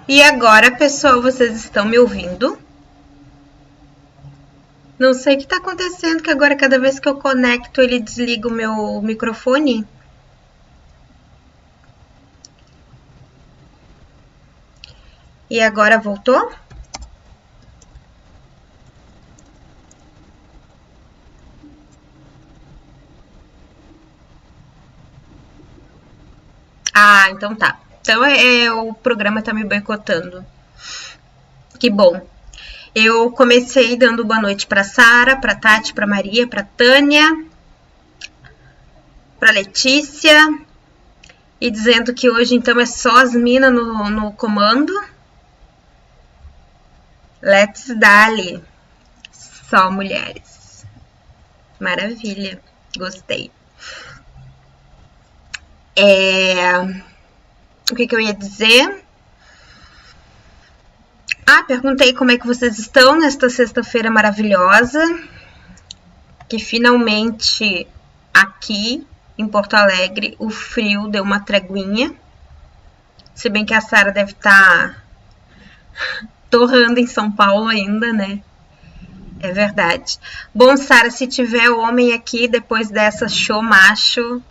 E agora, pessoal, vocês estão me ouvindo? Não sei o que está acontecendo, que agora cada vez que eu conecto ele desliga o meu microfone. E agora voltou? Ah, então tá. Então o programa tá me boicotando. Que bom. Eu comecei dando boa noite para Sara, para Tati, para Maria, para Tânia, para Letícia e dizendo que hoje então é só as minas no comando. Let's dali. Só mulheres. Maravilha. Gostei. O que eu ia dizer? Perguntei como é que vocês estão nesta sexta-feira maravilhosa, que finalmente aqui em Porto Alegre o frio deu uma treguinha, se bem que a Sara deve estar torrando em São Paulo ainda, né? É verdade. Bom, Sara, se tiver homem aqui depois dessa show macho,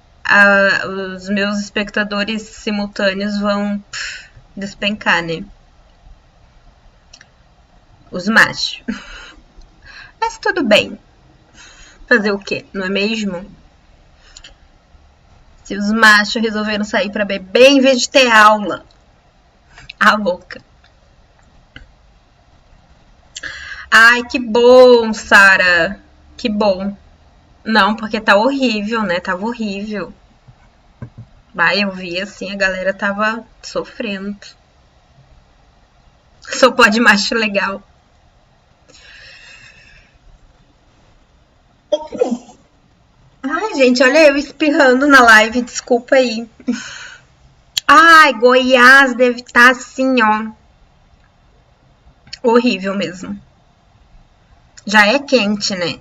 os meus espectadores simultâneos vão despencar, né? Os machos. Mas tudo bem. Fazer o quê? Não é mesmo? Se os machos resolveram sair para beber em vez de ter aula. A louca. Ai, que bom, Sara. Que bom. Não, porque tá horrível, né? Tava horrível. Eu vi assim, a galera tava sofrendo. Só pode macho legal. Ai, gente, olha eu espirrando na live, desculpa aí. Ai, Goiás deve estar assim, ó. Horrível mesmo. Já é quente, né?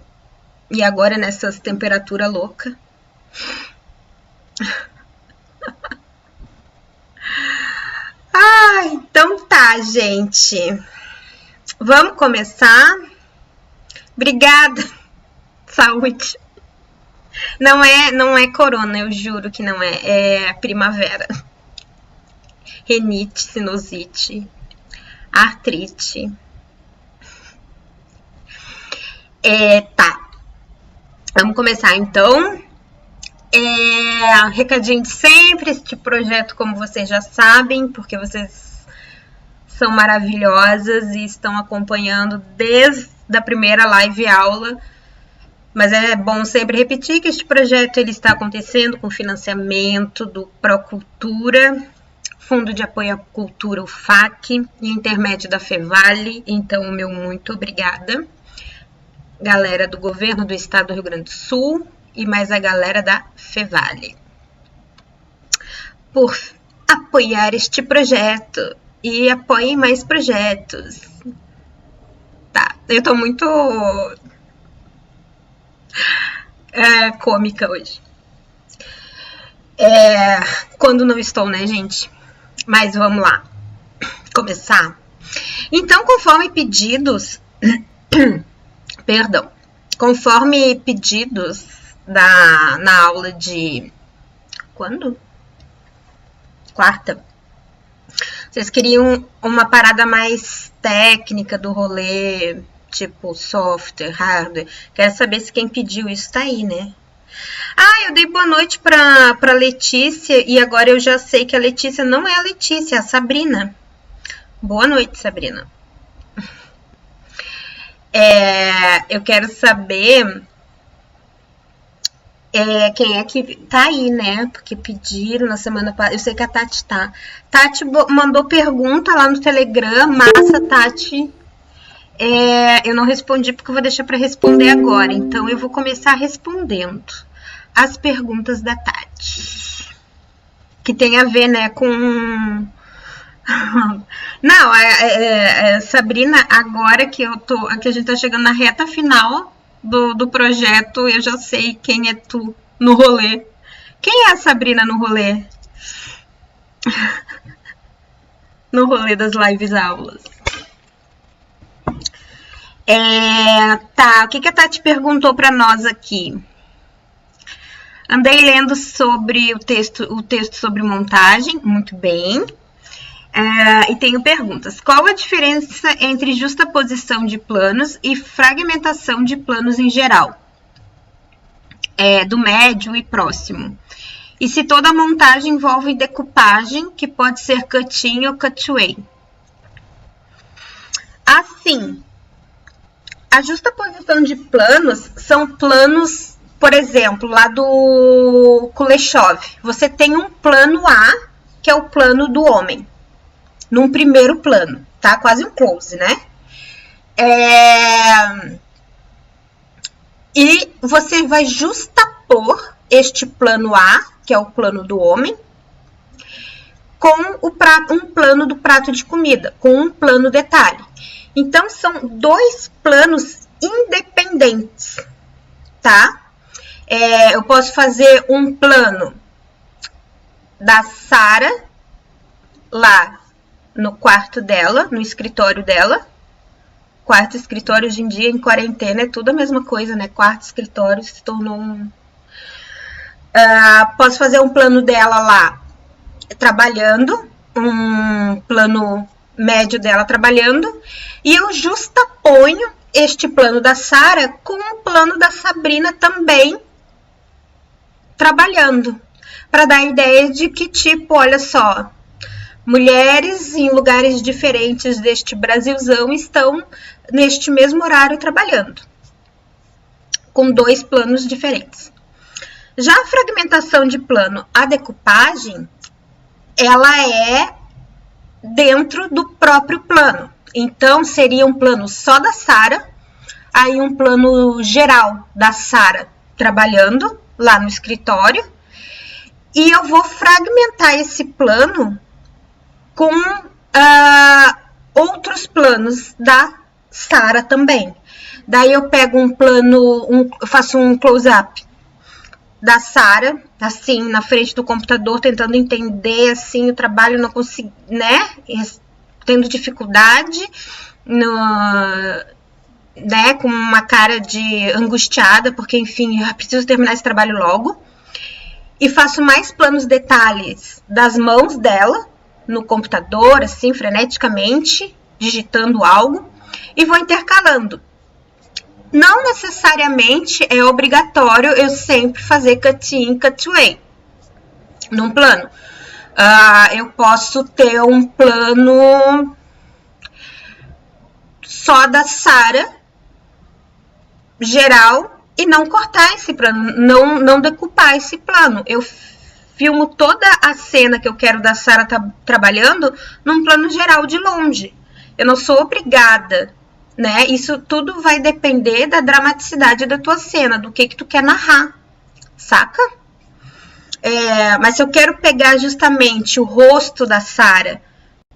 E agora nessas temperaturas loucas. Então tá, gente. Vamos começar. Obrigada. Saúde. Não é corona, eu juro que não é. É primavera. Renite, sinusite, artrite. Tá. Vamos começar então. Recadinho de sempre, este projeto, como vocês já sabem, porque vocês são maravilhosas e estão acompanhando desde a primeira live aula. Mas é bom sempre repetir que este projeto ele está acontecendo com financiamento do Procultura, Fundo de Apoio à Cultura, o FAC, e intermédio da Fevale. Então, o meu muito obrigada. Galera do Governo do Estado do Rio Grande do Sul e mais a galera da Fevale. Por apoiar este projeto e apoiem mais projetos. Tá, eu tô muito cômica hoje. Quando não estou, né, gente? Mas vamos lá. Começar. Então, conforme pedidos... Perdão. Conforme pedidos na aula de... Quando? Quarta. Vocês queriam uma parada mais técnica do rolê, tipo software, hardware. Quero saber se quem pediu isso tá aí, né? Eu dei boa noite pra Letícia e agora eu já sei que a Letícia não é a Letícia, é a Sabrina. Boa noite, Sabrina. Eu quero saber quem é que tá aí, né? Porque pediram na semana passada. Eu sei que a Tati tá. Tati mandou pergunta lá no Telegram. Massa, Tati. Eu não respondi porque eu vou deixar para responder agora. Então eu vou começar respondendo as perguntas da Tati. Que tem a ver, né, com... Não, Sabrina, agora que a gente tá chegando na reta final do projeto, eu já sei quem é tu no rolê. Quem é a Sabrina no rolê? no rolê das lives aulas. Tá, o que a Tati perguntou para nós aqui? Andei lendo sobre o texto sobre montagem, muito bem. E tenho perguntas. Qual a diferença entre justaposição de planos e fragmentação de planos em geral? Do médio e próximo. E se toda a montagem envolve decupagem, que pode ser cut-in ou cut-away? Assim, a justaposição de planos são planos, por exemplo, lá do Kuleshov. Você tem um plano A, que é o plano do homem. Num primeiro plano, tá? Quase um close, né? E você vai justapor este plano A, que é o plano do homem, com um plano do prato de comida, com um plano detalhe. Então, são dois planos independentes, tá? Eu posso fazer um plano da Sara lá no quarto dela, no escritório dela. Quarto e escritório hoje em dia, em quarentena, é tudo a mesma coisa, né? Quarto e escritório se tornou um... posso fazer um plano dela lá trabalhando, um plano médio dela trabalhando, e eu justaponho este plano da Sara com o plano da Sabrina também trabalhando, para dar a ideia de que, tipo, olha só, mulheres em lugares diferentes deste Brasilzão estão neste mesmo horário trabalhando, com dois planos diferentes. Já a fragmentação de plano, a decupagem, ela é dentro do próprio plano. Então, seria um plano só da Sara, aí um plano geral da Sara trabalhando lá no escritório, e eu vou fragmentar esse plano com outros planos da Sara também. Daí eu pego um plano, eu faço um close-up da Sara, assim, na frente do computador, tentando entender, assim, o trabalho, não consigo, né, tendo dificuldade, né, com uma cara de angustiada, porque, enfim, eu preciso terminar esse trabalho logo, e faço mais planos detalhes das mãos dela, no computador, assim, freneticamente, digitando algo, e vou intercalando. Não necessariamente é obrigatório eu sempre fazer cut-in, cut-away num plano. Eu posso ter um plano só da Sara, geral, e não cortar esse plano, não decupar esse plano. Eu filmo toda a cena que eu quero da Sara trabalhando num plano geral de longe. Eu não sou obrigada, né? Isso tudo vai depender da dramaticidade da tua cena, do que tu quer narrar, saca? Mas se eu quero pegar justamente o rosto da Sara,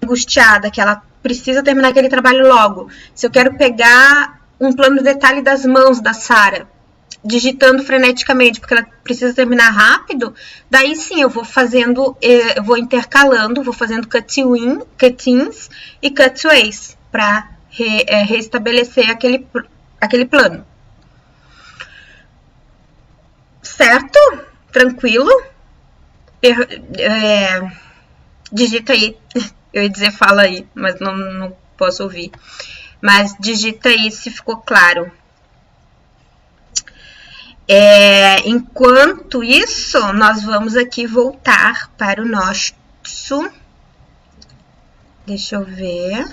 angustiada, que ela precisa terminar aquele trabalho logo, se eu quero pegar um plano de detalhe das mãos da Sara, digitando freneticamente, porque ela precisa terminar rápido, daí sim eu vou fazendo, eu vou intercalando, vou fazendo cut-ins e cut-aways para restabelecer aquele plano. Certo? Tranquilo? Digita aí, eu ia dizer fala aí, mas não posso ouvir. Mas digita aí se ficou claro. Enquanto isso, nós vamos aqui voltar para o nosso... Deixa eu ver...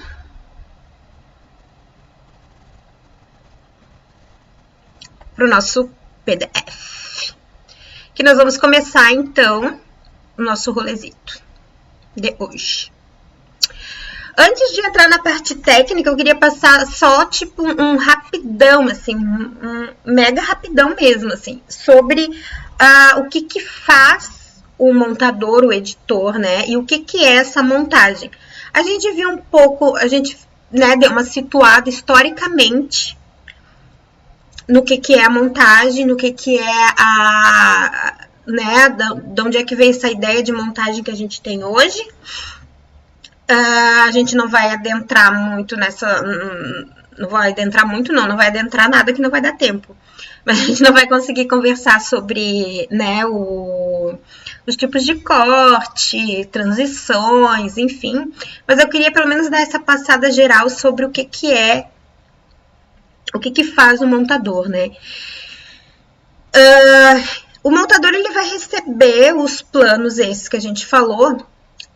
Para o nosso PDF. Que nós vamos começar, então, o nosso rolezito de hoje. Antes de entrar na parte técnica, eu queria passar só, tipo, um rapidão, assim, um mega rapidão mesmo, assim, sobre o que faz o montador, o editor, né, e o que é essa montagem. A gente viu um pouco, a gente, né, deu uma situada historicamente no que é a montagem, no que é né, de onde é que veio essa ideia de montagem que a gente tem hoje. A gente não vai adentrar muito nessa... Não vai adentrar muito, não vai adentrar nada que não vai dar tempo. Mas a gente não vai conseguir conversar sobre, né, os tipos de corte, transições, enfim. Mas eu queria pelo menos dar essa passada geral sobre o que faz o montador, né? O montador ele vai receber os planos esses que a gente falou,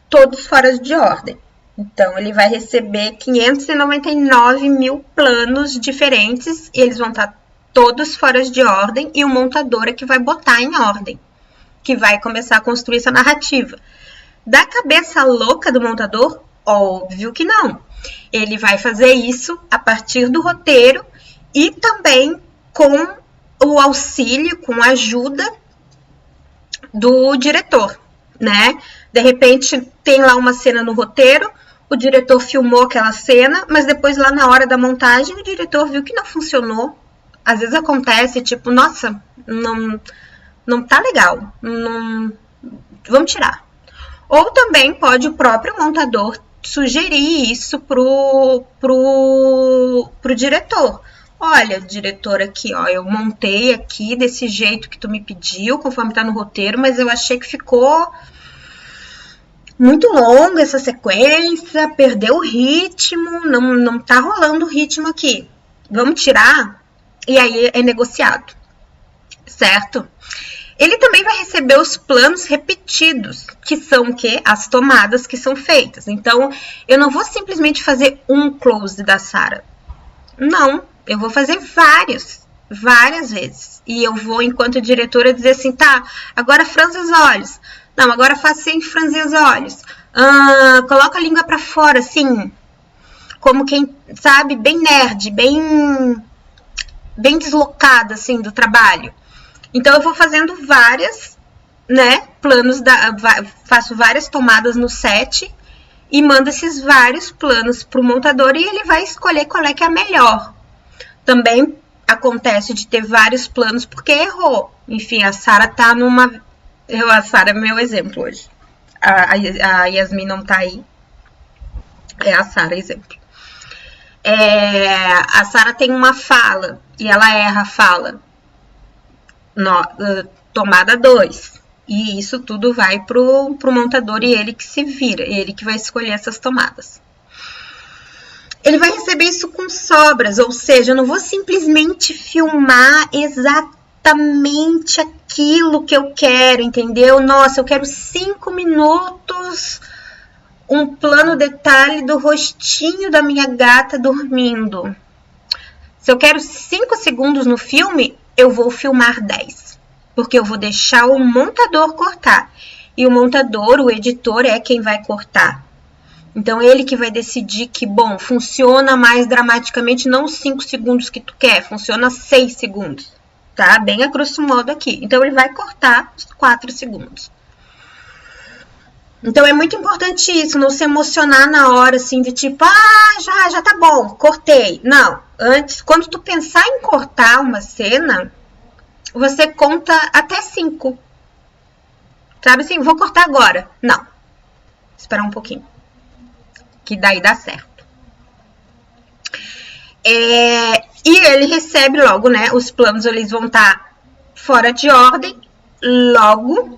todos fora de ordem. Então, ele vai receber 599 mil planos diferentes e eles vão estar todos fora de ordem e o montador é que vai botar em ordem, que vai começar a construir essa narrativa. Da cabeça louca do montador? Óbvio que não. Ele vai fazer isso a partir do roteiro e também com o auxílio, com a ajuda do diretor, né? De repente, tem lá uma cena no roteiro, o diretor filmou aquela cena, mas depois lá na hora da montagem, o diretor viu que não funcionou. Às vezes acontece, tipo, nossa, não tá legal, vamos tirar. Ou também pode o próprio montador sugerir isso pro diretor. Olha, diretor, aqui, ó, eu montei aqui desse jeito que tu me pediu, conforme tá no roteiro, mas eu achei que ficou muito longa essa sequência, perdeu o ritmo, não tá rolando o ritmo aqui. Vamos tirar? E aí é negociado, certo? Ele também vai receber os planos repetidos, que são o quê? As tomadas que são feitas. Então, eu não vou simplesmente fazer um close da Sarah. Não, eu vou fazer várias vezes. E eu vou, enquanto diretora, dizer assim, tá, agora franze os olhos. Não, agora faço sem franzir os olhos. Coloca a língua pra fora, assim, como quem, sabe, bem nerd, bem deslocada, assim, do trabalho. Então, eu vou fazendo várias, né, faço várias tomadas no set e mando esses vários planos pro montador e ele vai escolher qual é que é a melhor. Também acontece de ter vários planos porque errou. Enfim, a Sarah tá numa... A Sarah é meu exemplo hoje. A Yasmin não tá aí. É a Sarah exemplo. A Sarah tem uma fala e ela erra a fala. Tomada 2. E isso tudo vai pro montador e ele que se vira. Ele que vai escolher essas tomadas. Ele vai receber isso com sobras, ou seja, eu não vou simplesmente filmar exatamente aquilo que eu quero, entendeu? Nossa, eu quero 5 minutos, um plano detalhe do rostinho da minha gata dormindo. Se eu quero 5 segundos no filme, eu vou filmar 10, porque eu vou deixar o montador cortar. E o montador, o editor, é quem vai cortar. Então, ele que vai decidir que, bom, funciona mais dramaticamente, não 5 segundos que tu quer, funciona 6 segundos, tá? Bem a grosso modo aqui. Então, ele vai cortar os 4 segundos. Então, é muito importante isso, não se emocionar na hora, assim, de tipo, já tá bom, cortei. Não, antes, quando tu pensar em cortar uma cena, você conta até 5. Sabe assim, vou cortar agora. Não, esperar um pouquinho. Que daí dá certo. E ele recebe logo, né? Os planos eles vão estar fora de ordem. Logo,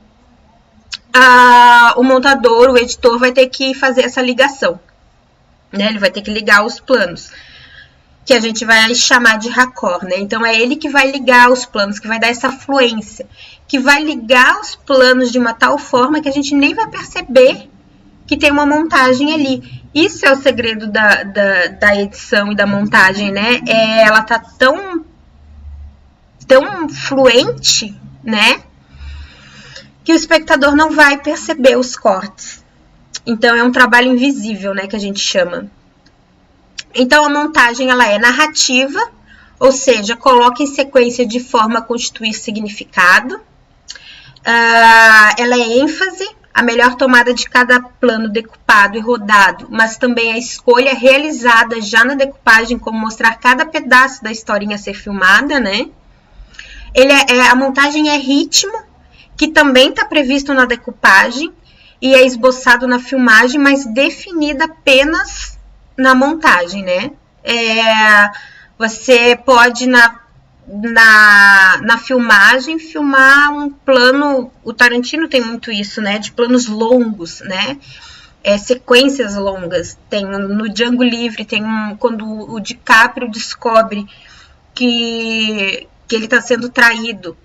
o montador, o editor, vai ter que fazer essa ligação. Né? Ele vai ter que ligar os planos. Que a gente vai chamar de raccord, né? Então, é ele que vai ligar os planos, que vai dar essa fluência. Que vai ligar os planos de uma tal forma que a gente nem vai perceber que tem uma montagem ali. Isso é o segredo da edição e da montagem, né? Ela tá tão fluente, né? Que o espectador não vai perceber os cortes. Então, é um trabalho invisível, né? Que a gente chama. Então, a montagem, ela é narrativa, ou seja, coloca em sequência de forma a constituir significado. Ela é ênfase, a melhor tomada de cada plano decupado e rodado, mas também a escolha realizada já na decupagem, como mostrar cada pedaço da historinha a ser filmada, né? A montagem é ritmo, que também está previsto na decupagem, e é esboçado na filmagem, mas definido apenas na montagem, né? Você pode, na filmagem, filmar um plano. O Tarantino tem muito isso, né? De planos longos, né? Sequências longas. Tem no Django Livre, quando o DiCaprio descobre que ele está sendo traído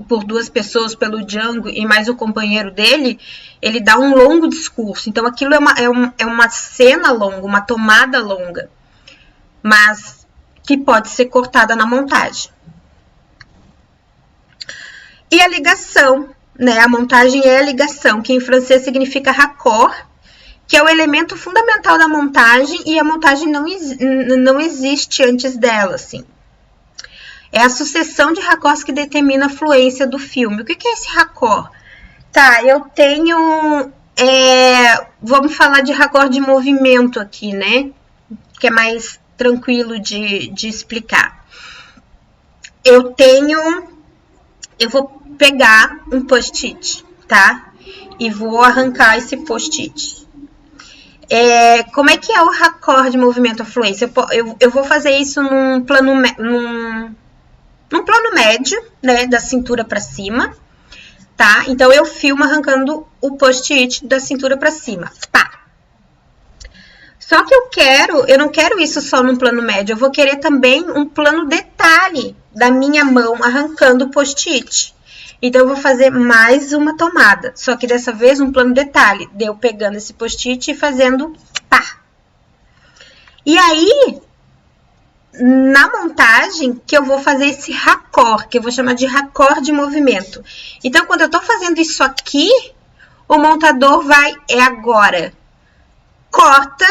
por duas pessoas, pelo Django e mais o companheiro dele, ele dá um longo discurso. Então aquilo é uma cena longa, uma tomada longa, mas que pode ser cortada na montagem. E a ligação, né? A montagem é a ligação, que em francês significa raccord, que é o elemento fundamental da montagem, e a montagem não existe antes dela, assim. É a sucessão de raccords que determina a fluência do filme. O que é esse raccord? Tá, eu tenho... vamos falar de raccord de movimento aqui, né? Que é mais tranquilo de explicar. Eu vou pegar um post-it, tá? E vou arrancar esse post-it. Como é que é o raccord de movimento, a fluência? Eu vou fazer isso num plano médio, né, da cintura para cima, tá? Então eu filmo arrancando o post-it da cintura para cima, pá. Só que eu não quero isso só num plano médio, eu vou querer também um plano detalhe da minha mão arrancando o post-it. Então eu vou fazer mais uma tomada, só que dessa vez um plano detalhe, de eu pegando esse post-it e fazendo pá. E aí, na montagem, que eu vou fazer esse raccord, que eu vou chamar de raccord de movimento. Então, quando eu tô fazendo isso aqui, o montador agora, corta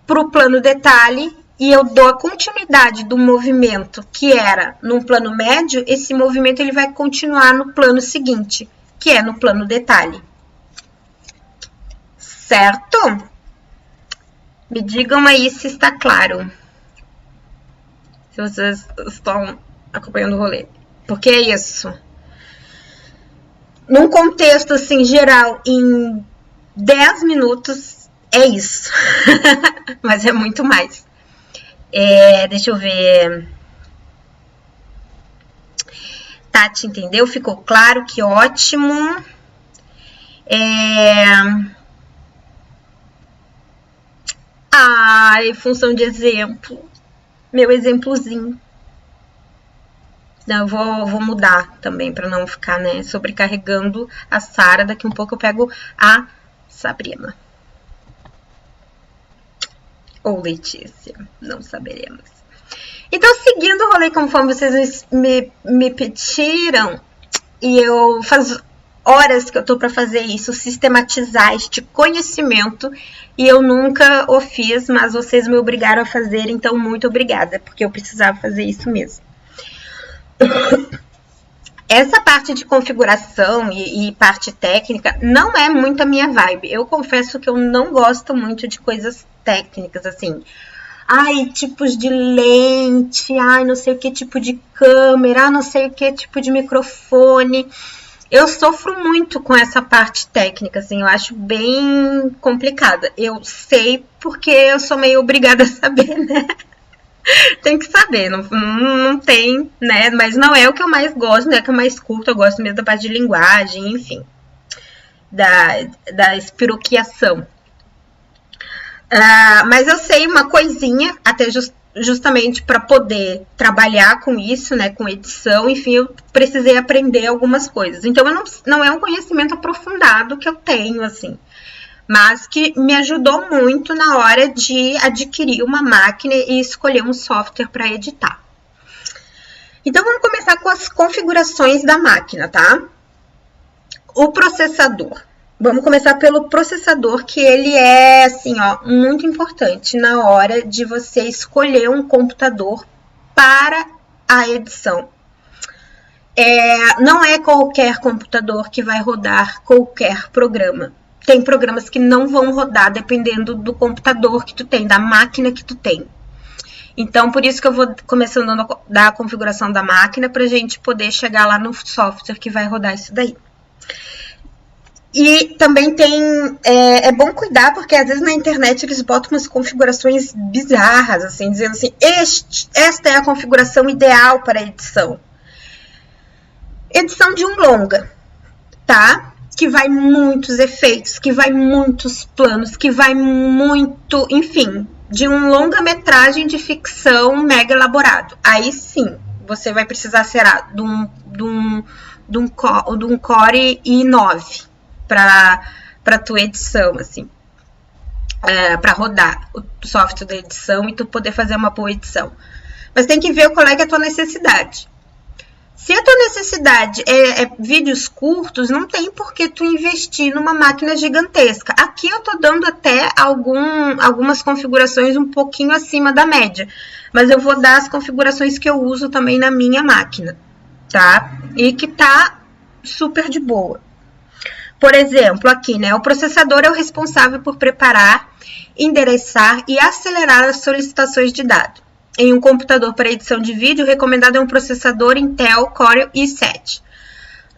pro plano detalhe, e eu dou a continuidade do movimento que era num plano médio, esse movimento ele vai continuar no plano seguinte, que é no plano detalhe. Certo? Me digam aí se está claro. Se vocês estão acompanhando o rolê. Porque é isso. Num contexto assim geral, em 10 minutos, é isso. Mas é muito mais. Deixa eu ver. Tati, entendeu? Ficou claro? Que ótimo. Ai, função de exemplo. Meu exemplozinho. Não, eu vou mudar também para não ficar, né, sobrecarregando a Sara. Daqui um pouco eu pego a Sabrina. Ou Letícia, não saberemos. Então, seguindo o rolê conforme vocês me pediram, e faz horas que eu tô para fazer isso, sistematizar este conhecimento, e eu nunca o fiz, mas vocês me obrigaram a fazer, então muito obrigada, porque eu precisava fazer isso mesmo. Essa parte de configuração e parte técnica não é muito a minha vibe. Eu confesso que eu não gosto muito de coisas técnicas, assim. Ai, tipos de lente, ai, não sei o que tipo de câmera, não sei o que tipo de microfone. Eu sofro muito com essa parte técnica, assim, eu acho bem complicada. Eu sei porque eu sou meio obrigada a saber, né? Tem que saber, não tem, né? Mas não é o que eu mais gosto, não é o que eu mais curto, eu gosto mesmo da parte de linguagem, enfim, da espiroquiação. Mas eu sei uma coisinha, até justamente para poder trabalhar com isso, né, com edição, enfim, eu precisei aprender algumas coisas. Então, não é um conhecimento aprofundado que eu tenho, assim, mas que me ajudou muito na hora de adquirir uma máquina e escolher um software para editar. Então, vamos começar com as configurações da máquina, tá? O processador. Vamos começar pelo processador, que ele é, assim, ó, muito importante na hora de você escolher um computador para a edição. Não é qualquer computador que vai rodar qualquer programa. Tem programas que não vão rodar dependendo do computador que tu tem, da máquina que tu tem. Então, por isso que eu vou começando a dar a configuração da máquina para a gente poder chegar lá no software que vai rodar isso daí. E também tem, é bom cuidar, porque às vezes na internet eles botam umas configurações bizarras, assim, dizendo assim, esta é a configuração ideal para edição. Edição de um longa, tá? Que vai muitos efeitos, que vai muitos planos, que vai muito, enfim, de um longa-metragem de ficção mega elaborado. Aí sim, você vai precisar, será, de um Core i9 para tua edição, assim, para rodar o software da edição e tu poder fazer uma boa edição. Mas tem que ver qual é que é a tua necessidade. Se a tua necessidade é vídeos curtos, não tem por que tu investir numa máquina gigantesca. Aqui eu tô dando até algumas configurações um pouquinho acima da média, mas eu vou dar as configurações que eu uso também na minha máquina, tá? E que tá super de boa. Por exemplo, aqui, né, o processador é o responsável por preparar, endereçar e acelerar as solicitações de dados. Em um computador para edição de vídeo, o recomendado é um processador Intel Core i7,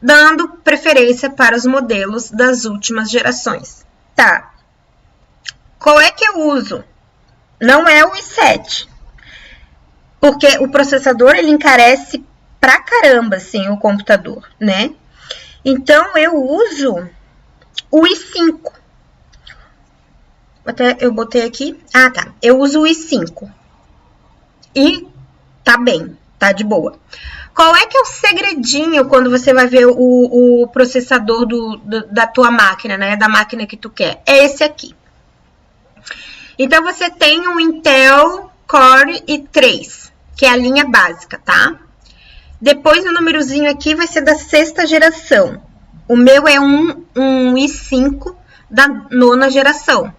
dando preferência para os modelos das últimas gerações. Tá. Qual é que eu uso? Não é o i7, porque o processador ele encarece pra caramba, assim, o computador, né? Então, eu uso o i5. Até eu botei aqui. Ah, tá. Eu uso o i5. E tá bem, tá de boa. Qual é que é o segredinho quando você vai ver o processador da tua máquina, né? Da máquina que tu quer. É esse aqui. Então, você tem um Intel Core i3, que é a linha básica, tá? Depois, o númerozinho aqui vai ser da 6ª geração. O meu é um i5 da 9ª geração.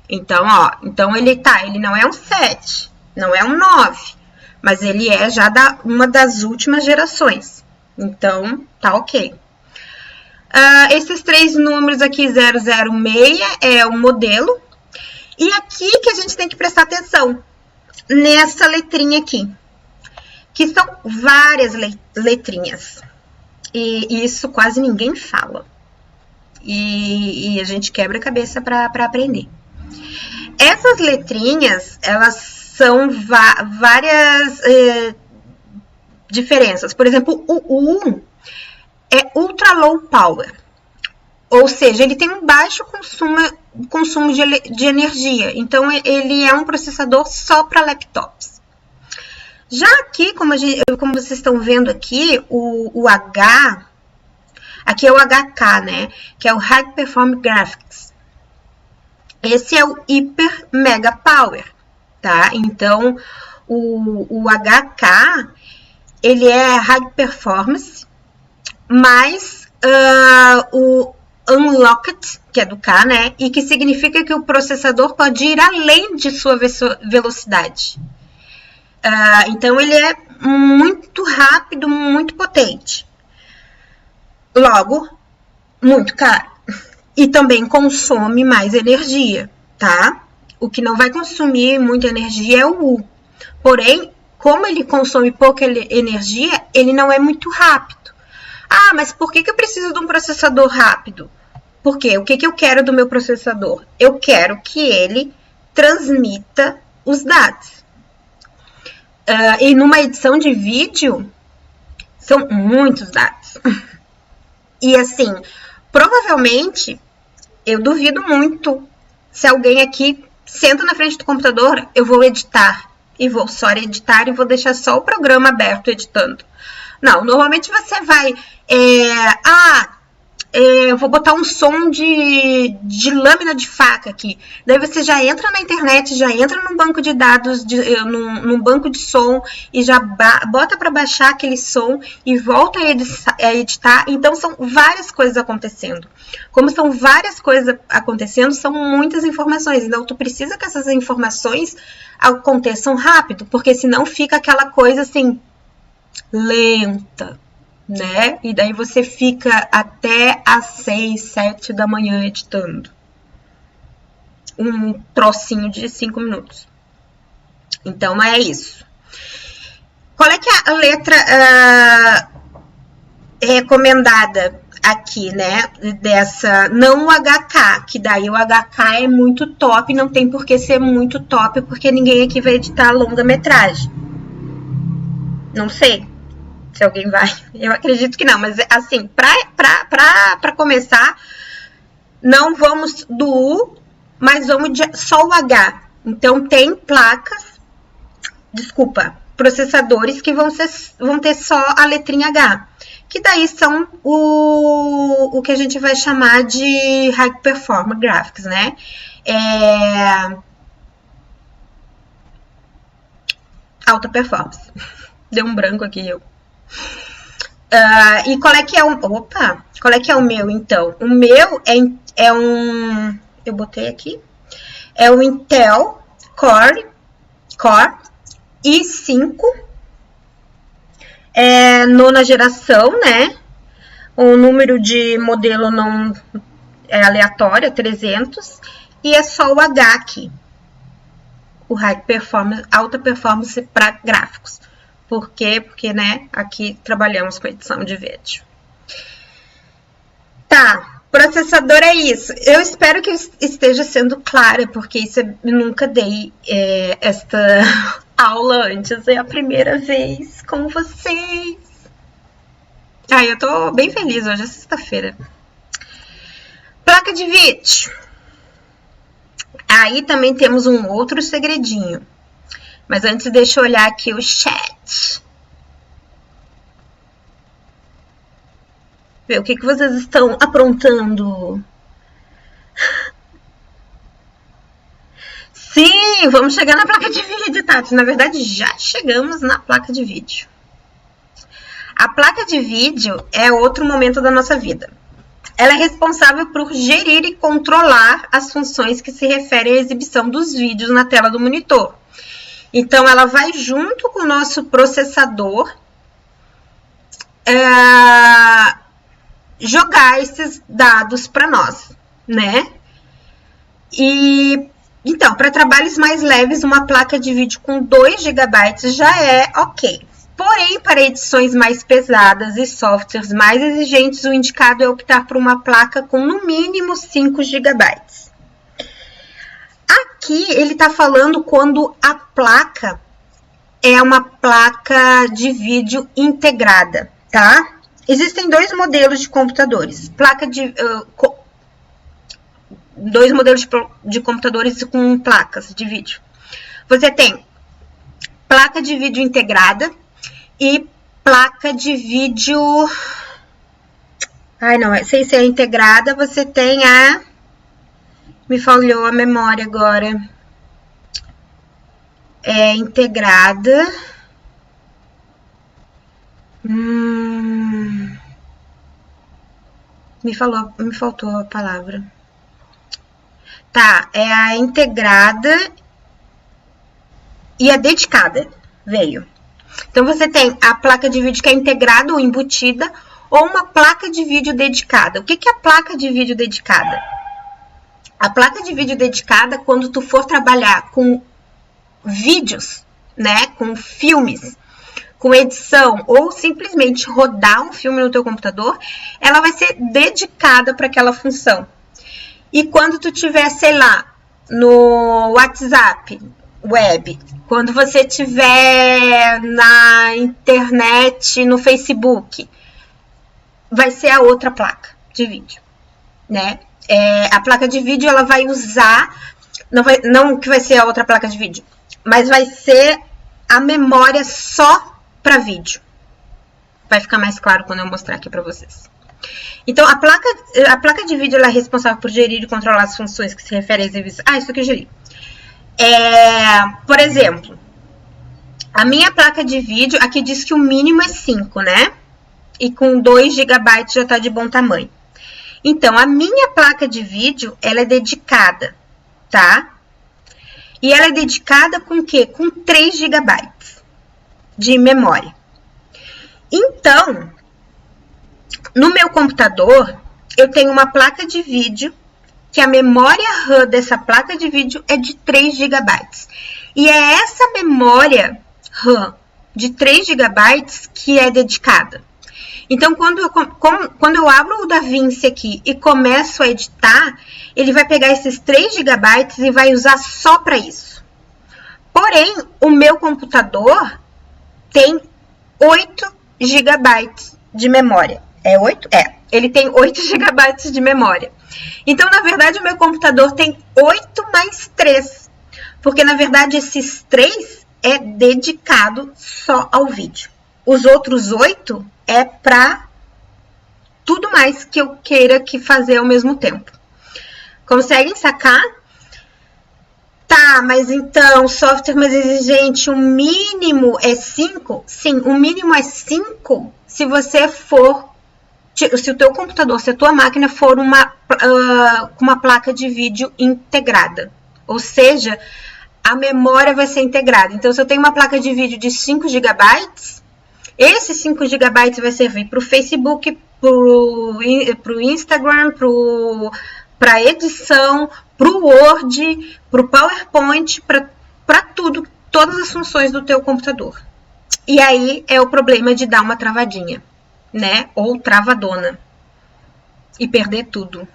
Então, ó, ele não é um 7, não é um 9, mas ele é já uma das últimas gerações. Então, tá ok. Esses 3 números aqui, 006, é o modelo. E aqui que a gente tem que prestar atenção, nessa letrinha aqui, que são várias letrinhas. E isso quase ninguém fala. E a gente quebra a cabeça para aprender. Essas letrinhas, elas são várias diferenças. Por exemplo, o U é Ultra Low Power. Ou seja, ele tem um baixo consumo de energia. Então, ele é um processador só para laptops. Já aqui, como vocês estão vendo aqui, o H, aqui é o HK, né? Que é o High Performance Graphics. Esse é o Hyper Mega Power, tá? Então, o HK, ele é High Performance, mais o Unlocked, que é do K, né? E que significa que o processador pode ir além de sua velocidade. Então, ele é muito rápido, muito potente. Logo, muito caro. E também consome mais energia, tá? O que não vai consumir muita energia é o U. Porém, como ele consome pouca energia, ele não é muito rápido. Ah, mas por que eu preciso de um processador rápido? Porque o que eu quero do meu processador? Eu quero que ele transmita os dados. E numa edição de vídeo, são muitos dados. E assim, provavelmente, eu duvido muito se alguém aqui senta na frente do computador, eu vou editar. E vou só editar e vou deixar só o programa aberto editando. Não, normalmente você vai... eu vou botar um som de lâmina de faca aqui. Daí você já entra na internet, já entra num banco de dados, num banco de som, e já bota para baixar aquele som e volta a editar. Então, são várias coisas acontecendo. Como são várias coisas acontecendo, são muitas informações. Então, tu precisa que essas informações aconteçam rápido, porque senão fica aquela coisa assim, lenta, né? E daí você fica até às 6, 7 da manhã editando um trocinho de 5 minutos. Então, é isso. Qual é que é a letra recomendada? aqui, né, dessa, não o HK, que daí o HK é muito top, não tem por que ser muito top, porque ninguém aqui vai editar longa-metragem. Não sei se alguém vai, eu acredito que não, mas assim, pra começar, não vamos do U, mas vamos só o H. Então, tem processadores que vão ter só a letrinha H, que daí são o que a gente vai chamar de High Performance Graphics, né? Alta performance. Deu um branco aqui, eu. E qual é que é o... Opa! Qual é que é o meu, então? O meu é um... Eu botei aqui. É o Intel Core i5. Nona geração, né? O número de modelo não é aleatório, é 300. E é só o H aqui. O High Performance, alta performance para gráficos. Por quê? Porque, né, aqui trabalhamos com edição de vídeo. Tá, processador é isso. Eu espero que esteja sendo clara, porque isso eu nunca dei esta aula antes. É a primeira vez com vocês. Eu tô bem feliz, hoje é sexta-feira. Placa de vídeo. Aí também temos um outro segredinho. Mas antes, deixa eu olhar aqui o chat. Ver o que vocês estão aprontando. Sim, vamos chegar na placa de vídeo, Tati. Na verdade, já chegamos na placa de vídeo. A placa de vídeo é outro momento da nossa vida. Ela é responsável por gerir e controlar as funções que se referem à exibição dos vídeos na tela do monitor. Então, ela vai junto com o nosso processador jogar esses dados para nós, né? Então, para trabalhos mais leves, uma placa de vídeo com 2 GB já é ok. Porém, para edições mais pesadas e softwares mais exigentes, o indicado é optar por uma placa com no mínimo 5 GB. Aqui ele está falando quando a placa é uma placa de vídeo integrada, tá? Existem 2 modelos de computadores. Dois modelos de computadores com placas de vídeo. Você tem placa de vídeo integrada e placa de vídeo... não sei se é integrada. Você tem a... Me falhou a memória agora. É integrada. Me faltou a palavra. Tá, é a integrada e a dedicada. Veio. Então, você tem a placa de vídeo que é integrada ou embutida, ou uma placa de vídeo dedicada. O que é a placa de vídeo dedicada? A placa de vídeo dedicada, quando tu for trabalhar com vídeos, né, com filmes, com edição, ou simplesmente rodar um filme no teu computador, ela vai ser dedicada para aquela função. E quando tu tiver, sei lá, no WhatsApp, web, quando você tiver na internet, no Facebook, vai ser a outra placa de vídeo, né? A placa de vídeo, ela vai usar, não que vai ser a outra placa de vídeo, mas vai ser a memória só para vídeo. Vai ficar mais claro quando eu mostrar aqui para vocês. Então, a placa de vídeo ela é responsável por gerir e controlar as funções que se referem à exibição. Isso aqui eu já li. Por exemplo, a minha placa de vídeo, aqui diz que o mínimo é 5, né? E com 2 GB já está de bom tamanho. Então, a minha placa de vídeo, ela é dedicada, tá? E ela é dedicada com o quê? Com 3 GB de memória. Então, no meu computador, eu tenho uma placa de vídeo que a memória RAM dessa placa de vídeo é de 3 GB. E é essa memória RAM de 3 GB que é dedicada. Então, quando eu abro o DaVinci aqui e começo a editar, ele vai pegar esses 3 GB e vai usar só para isso. Porém, o meu computador tem 8 GB de memória. É 8? É. Ele tem 8 GB de memória. Então, na verdade, o meu computador tem 8 mais 3. Porque, na verdade, esses 3 é dedicado só ao vídeo. Os outros 8 é para tudo mais que eu queira fazer ao mesmo tempo. Conseguem sacar? Tá, mas então, software mais exigente, o mínimo é 5? Sim, o mínimo é 5 se você for, se o teu computador, se a tua máquina for com uma placa de vídeo integrada. Ou seja, a memória vai ser integrada. Então, se eu tenho uma placa de vídeo de 5 GB, esses 5 GB vai servir para o Facebook, para o Instagram, para edição, para o Word, para o PowerPoint, para tudo, todas as funções do teu computador. E aí é o problema de dar uma travadinha, né? Ou travadona. E perder tudo.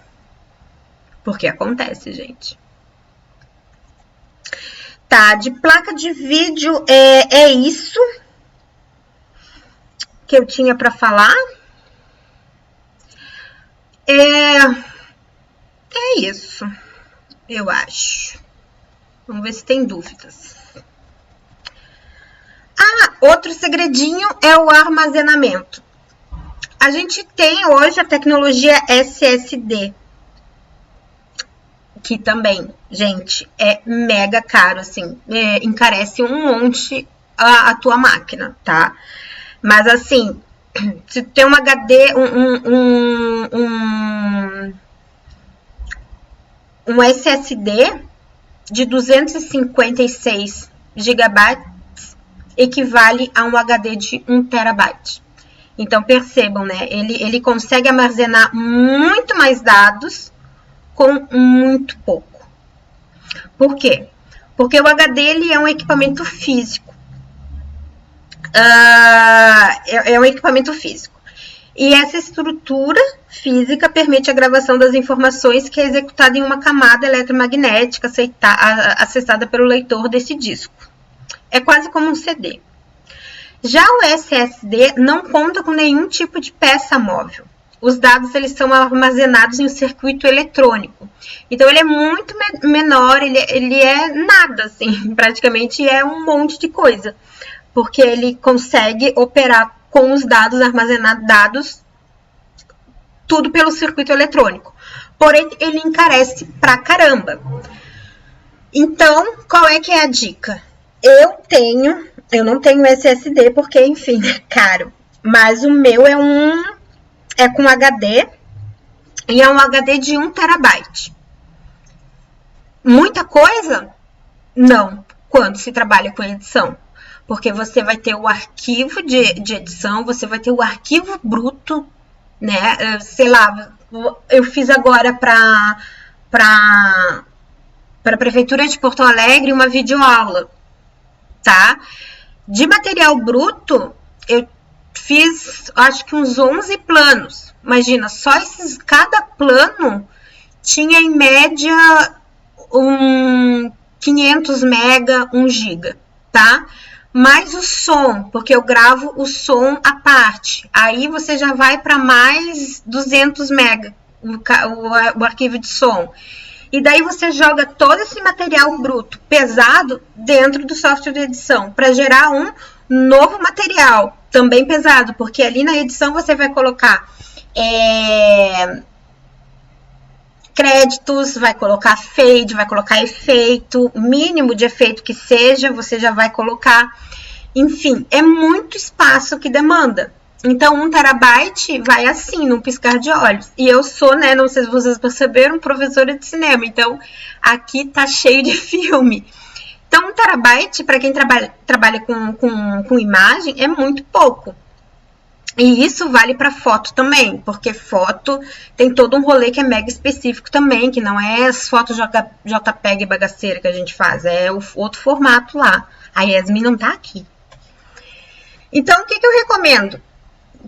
Porque acontece, gente. Tá, de placa de vídeo é isso que eu tinha para falar. É isso, eu acho. Vamos ver se tem dúvidas. Outro segredinho é o armazenamento. A gente tem hoje a tecnologia SSD, que também, gente, é mega caro, assim, encarece um monte a tua máquina, tá? Mas, assim, se tem um HD, um SSD de 256 GB equivale a um HD de 1 TB. Então, percebam, né? Ele consegue armazenar muito mais dados com muito pouco. Por quê? Porque o HD ele é um equipamento físico. É um equipamento físico. E essa estrutura física permite a gravação das informações que é executada em uma camada eletromagnética acessada pelo leitor desse disco. É quase como um CD. Já o SSD não conta com nenhum tipo de peça móvel. Os dados eles são armazenados em um circuito eletrônico. Então, ele é muito menor, ele é nada, assim, praticamente é um monte de coisa. Porque ele consegue operar com os dados armazenados, tudo pelo circuito eletrônico. Porém, ele encarece pra caramba. Então, qual é que é a dica? Eu não tenho SSD porque, enfim, é caro. Mas o meu é com HD e é um HD de 1 TB. Muita coisa? Não, quando se trabalha com edição. Porque você vai ter o arquivo de edição, você vai ter o arquivo bruto, né? Sei lá, eu fiz agora para a Prefeitura de Porto Alegre uma videoaula, tá? De material bruto, eu fiz, acho que uns 11 planos. Imagina, só cada plano tinha em média 500 mega, 1 giga, tá? Mais o som, porque eu gravo o som à parte. Aí você já vai para mais 200 mega, o arquivo de som. E daí você joga todo esse material bruto, pesado, dentro do software de edição, para gerar um novo material, também pesado, porque ali na edição você vai colocar créditos, vai colocar fade, vai colocar efeito, mínimo de efeito que seja, você já vai colocar. Enfim, é muito espaço que demanda. Então, 1 TB vai assim, num piscar de olhos. E eu sou, né, não sei se vocês perceberam, professora de cinema. Então, aqui tá cheio de filme. Então, 1 TB, para quem trabalha com imagem, é muito pouco. E isso vale para foto também, porque foto tem todo um rolê que é mega específico também, que não é as fotos JPEG bagaceira que a gente faz, é o outro formato lá. A Yasmin não tá aqui. Então, o que eu recomendo?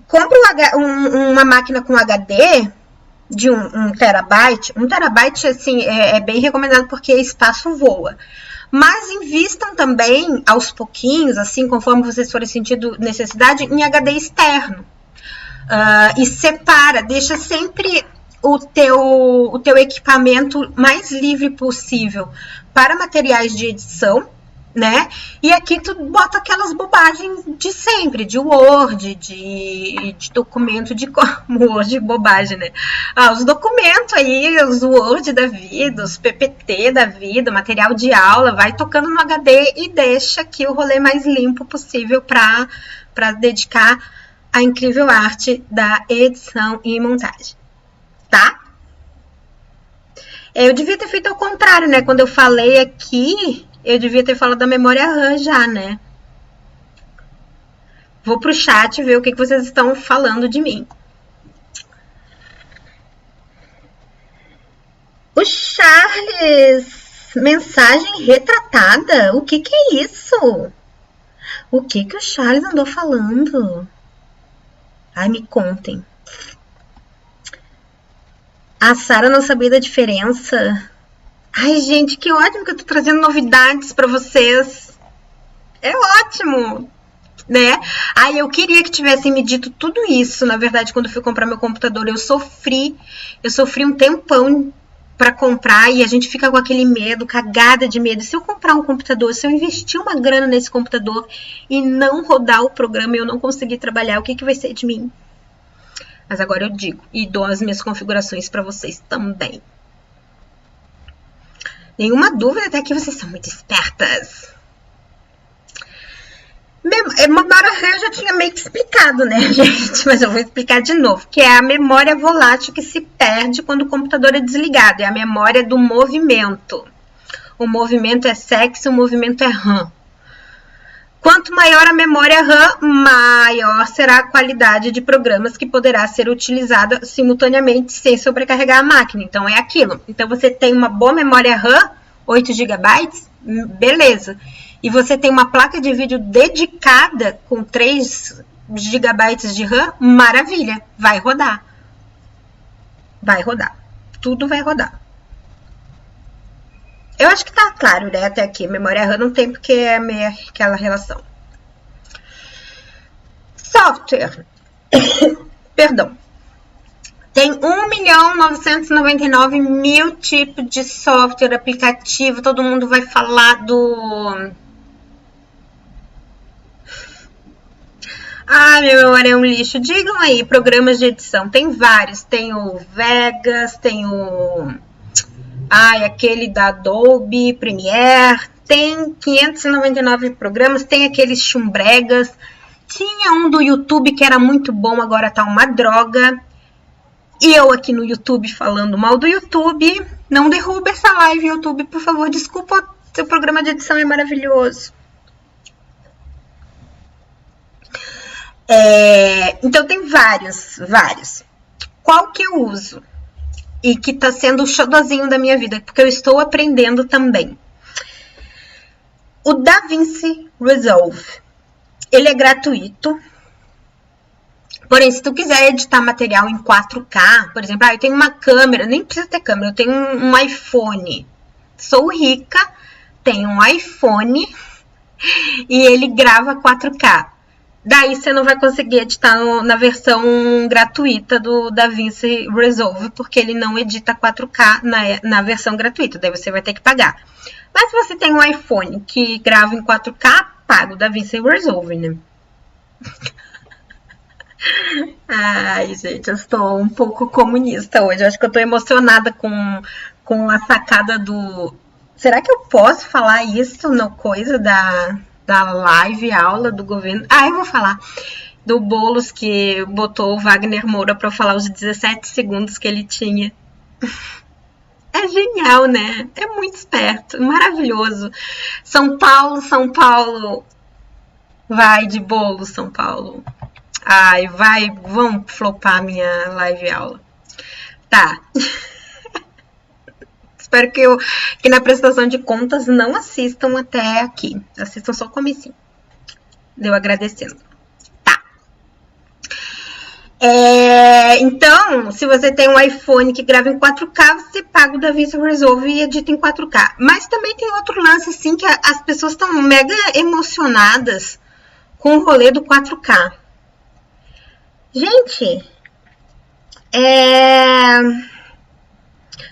compra uma máquina com HD de 1 terabyte. 1 terabyte, assim, é bem recomendado porque espaço voa. Mas invistam também, aos pouquinhos, assim, conforme vocês forem sentindo necessidade, em HD externo. E separa, deixa sempre o teu equipamento mais livre possível para materiais de edição, né? E aqui tu bota aquelas bobagens de sempre, de Word, de documento de Word, bobagem, né? Os documentos aí, os Word da vida, os PPT da vida, material de aula, vai tocando no HD e deixa aqui o rolê mais limpo possível para dedicar a incrível arte da edição e montagem, tá? Eu devia ter feito ao contrário, né? Quando eu falei aqui, eu devia ter falado da memória RAM já, né? Vou pro chat ver o que vocês estão falando de mim. O Charles, mensagem retratada? O que é isso? O que o Charles andou falando? Ai, me contem. A Sara não sabia da diferença. Ai, gente, que ótimo que eu tô trazendo novidades pra vocês. É ótimo, né? Ai, eu queria que tivessem me dito tudo isso. Na verdade, quando eu fui comprar meu computador, eu sofri um tempão pra comprar e a gente fica com aquele medo, cagada de medo. Se eu comprar um computador, se eu investir uma grana nesse computador e não rodar o programa e eu não conseguir trabalhar, o que vai ser de mim? Mas agora eu digo e dou as minhas configurações para vocês também. Nenhuma dúvida, até que vocês são muito espertas. Memória RAM eu já tinha meio que explicado, né, gente? Mas eu vou explicar de novo. Que é a memória volátil que se perde quando o computador é desligado. É a memória do movimento. O movimento é sexy, o movimento é RAM. Quanto maior a memória RAM, maior será a qualidade de programas que poderá ser utilizada simultaneamente sem sobrecarregar a máquina. Então, é aquilo. Então, você tem uma boa memória RAM, 8 GB, beleza. E você tem uma placa de vídeo dedicada com 3 GB de RAM, maravilha. Vai rodar. Vai rodar. Tudo vai rodar. Eu acho que tá claro, né, até aqui. Memória RAM não tem porque é meio aquela relação. Software. Perdão. Tem 1.999.000 tipos de software, aplicativo. Todo mundo vai falar do... Ah, minha memória é um lixo. Digam aí, programas de edição. Tem vários. Tem o Vegas, tem o... aquele da Adobe, Premiere, tem 599 programas, tem aqueles chumbregas, tinha um do YouTube que era muito bom, agora tá uma droga, e eu aqui no YouTube falando mal do YouTube, não derruba essa live, YouTube, por favor, desculpa, seu programa de edição é maravilhoso. Então tem vários. Qual que eu uso? E que tá sendo o xodozinho da minha vida, porque eu estou aprendendo também. O DaVinci Resolve. Ele é gratuito. Porém, se tu quiser editar material em 4K, por exemplo, eu tenho uma câmera, nem precisa ter câmera, eu tenho um iPhone. Sou rica, tenho um iPhone e ele grava 4K. Daí você não vai conseguir editar na versão gratuita do DaVinci Resolve, porque ele não edita 4K na versão gratuita, daí você vai ter que pagar. Mas se você tem um iPhone que grava em 4K, paga o DaVinci Resolve, né? Ai, gente, eu estou um pouco comunista hoje. Eu acho que eu estou emocionada com a sacada do... Será que eu posso falar isso na coisa da live aula do governo? Eu vou falar do Boulos que botou o Wagner Moura para falar os 17 segundos que ele tinha. É genial, né? É muito esperto, maravilhoso. São Paulo. Vai de Boulos, São Paulo. Vão flopar minha live aula. Tá. Espero que na prestação de contas não assistam até aqui. Assistam só o comecinho. Deu agradecendo. Tá. Então, se você tem um iPhone que grava em 4K, você paga o DaVinci Resolve e edita em 4K. Mas também tem outro lance, assim, que as pessoas estão mega emocionadas com o rolê do 4K. Gente,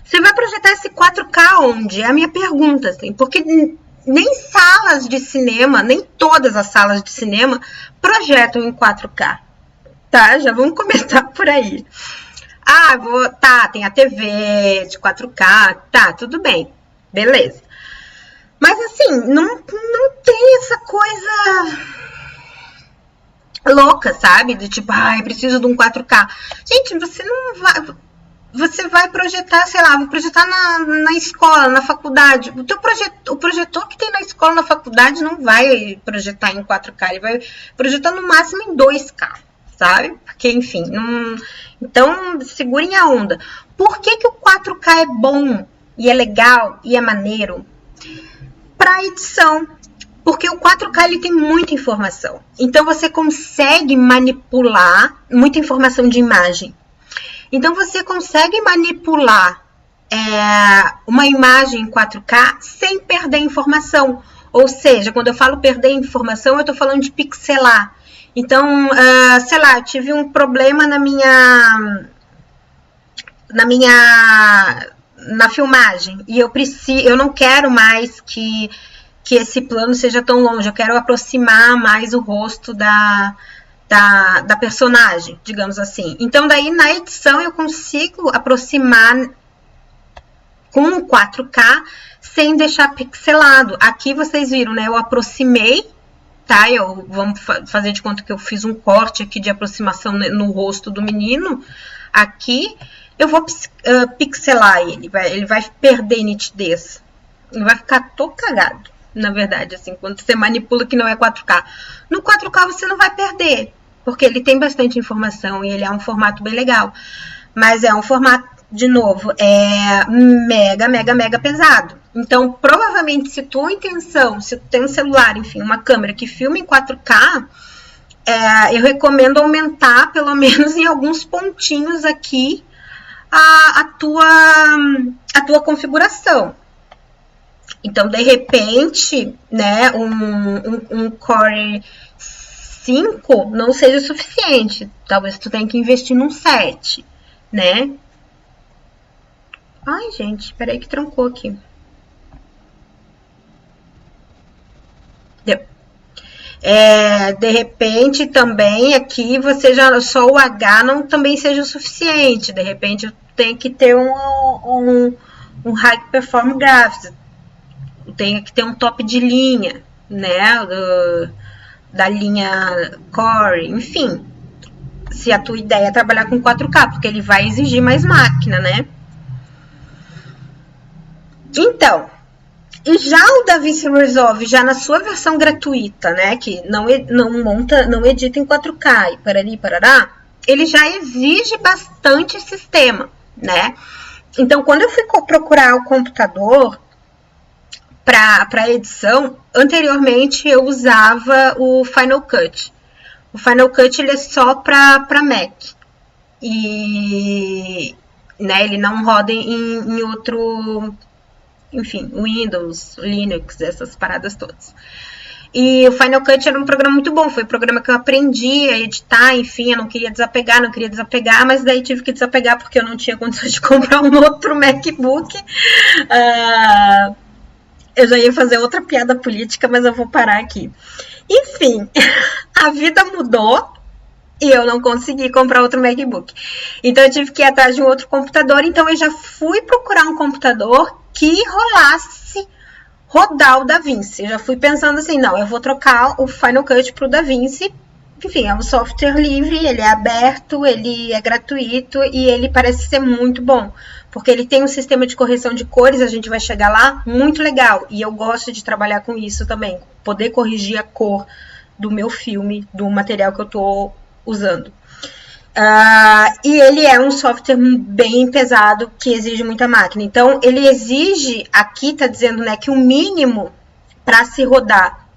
você vai projetar esse 4K onde? É a minha pergunta, assim, porque nem salas de cinema, nem todas as salas de cinema projetam em 4K. Tá, já vamos começar por aí. Tem a TV de 4K, tá, tudo bem, beleza. Mas assim, não tem essa coisa louca, sabe? De tipo, preciso de um 4K. Gente, você vai projetar, sei lá, vai projetar na escola, na faculdade. O projetor que tem na escola, na faculdade, não vai projetar em 4K, ele vai projetar no máximo em 2K. Sabe? Porque, enfim, então segurem a onda. Por que o 4K é bom e é legal e é maneiro? Para edição. Porque o 4K ele tem muita informação. Então você consegue manipular muita informação de imagem. Então você consegue manipular uma imagem em 4K sem perder informação. Ou seja, quando eu falo perder informação, eu estou falando de pixelar. Então, sei lá, eu tive um problema na filmagem e eu não quero mais que esse plano seja tão longe, eu quero aproximar mais o rosto da personagem, digamos assim. Então, daí na edição eu consigo aproximar com 4K sem deixar pixelado. Aqui vocês viram, né? Eu aproximei. Tá, vamos fazer de conta que eu fiz um corte aqui de aproximação no rosto do menino. Aqui eu vou pixelar ele vai perder nitidez. Ele vai ficar todo cagado, na verdade, assim, quando você manipula que não é 4K. No 4K você não vai perder, porque ele tem bastante informação e ele é um formato bem legal. Mas é um formato, de novo, mega pesado. Então, provavelmente, se tu tem um celular, enfim, uma câmera que filma em 4K, eu recomendo aumentar, pelo menos em alguns pontinhos aqui, a tua configuração. Então, de repente, né, um Core 5 não seja suficiente. Talvez tu tenha que investir num 7, né? Ai, gente, peraí que trancou aqui. Deu. De repente, também aqui só o H não também seja o suficiente. De repente, eu tenho que ter um High Performance Graphics. Eu tenho que ter um top de linha, né? Da linha Core, enfim. Se a tua ideia é trabalhar com 4K, porque ele vai exigir mais máquina, né? Então, e já o DaVinci Resolve, já na sua versão gratuita, né, que não edita em 4K e parari, parará, ele já exige bastante sistema, né? Então, quando eu fui procurar o computador para edição, anteriormente eu usava o Final Cut. O Final Cut ele é só para Mac. E, né, ele não roda em outro... Enfim, Windows, Linux, essas paradas todas. E o Final Cut era um programa muito bom, foi um programa que eu aprendi a editar, enfim, eu não queria desapegar, mas daí tive que desapegar porque eu não tinha condições de comprar um outro MacBook. Eu já ia fazer outra piada política, mas eu vou parar aqui. Enfim, a vida mudou e eu não consegui comprar outro MacBook. Então eu tive que ir atrás de um outro computador, então eu já fui procurar um computador que rolasse rodar o DaVinci. Eu já fui pensando assim, não, eu vou trocar o Final Cut pro DaVinci. Enfim, é um software livre, ele é aberto, ele é gratuito e ele parece ser muito bom. Porque ele tem um sistema de correção de cores, a gente vai chegar lá, muito legal. E eu gosto de trabalhar com isso também, poder corrigir a cor do meu filme, do material que eu estou usando. E ele é um software bem pesado que exige muita máquina. Então, ele exige, aqui está dizendo, né, que o mínimo para se rodar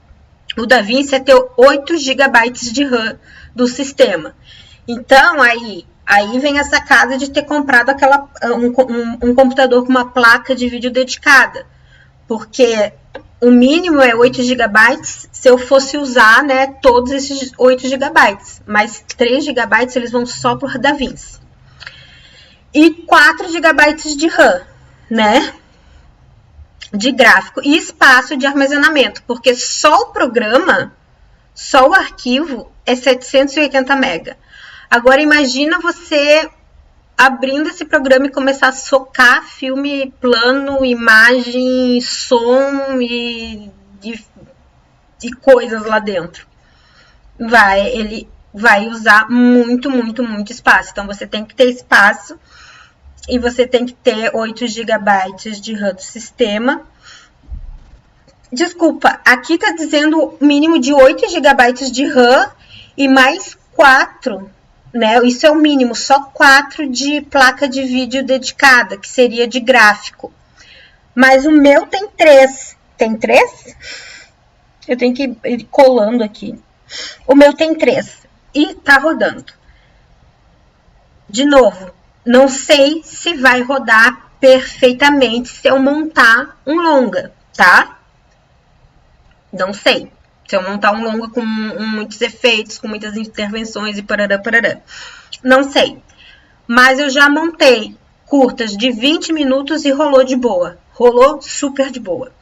o DaVinci é ter 8 GB de RAM do sistema. Então, aí vem a sacada de ter comprado um computador com uma placa de vídeo dedicada. Porque o mínimo é 8 GB se eu fosse usar, né, todos esses 8 GB. Mas 3 GB eles vão só por DaVinci. E 4 GB de RAM, né? De gráfico. E espaço de armazenamento. Porque só o programa, só o arquivo é 780 MB. Agora imagina você abrindo esse programa e começar a socar filme plano, imagem, som e coisas lá dentro. Ele vai usar muito, muito, muito espaço. Então você tem que ter espaço e você tem que ter 8 GB de RAM do sistema. Desculpa, aqui tá dizendo mínimo de 8 GB de RAM e mais 4, né? Isso é o mínimo, só 4 de placa de vídeo dedicada, que seria de gráfico. Mas o meu tem 3. Tem 3? Eu tenho que ir colando aqui. O meu tem 3 e tá rodando. De novo, não sei se vai rodar perfeitamente se eu montar um longa, tá? Não sei. Se eu montar um longa com muitos efeitos, com muitas intervenções e parará, parará. Não sei. Mas eu já montei curtas de 20 minutos e rolou de boa. Rolou super de boa.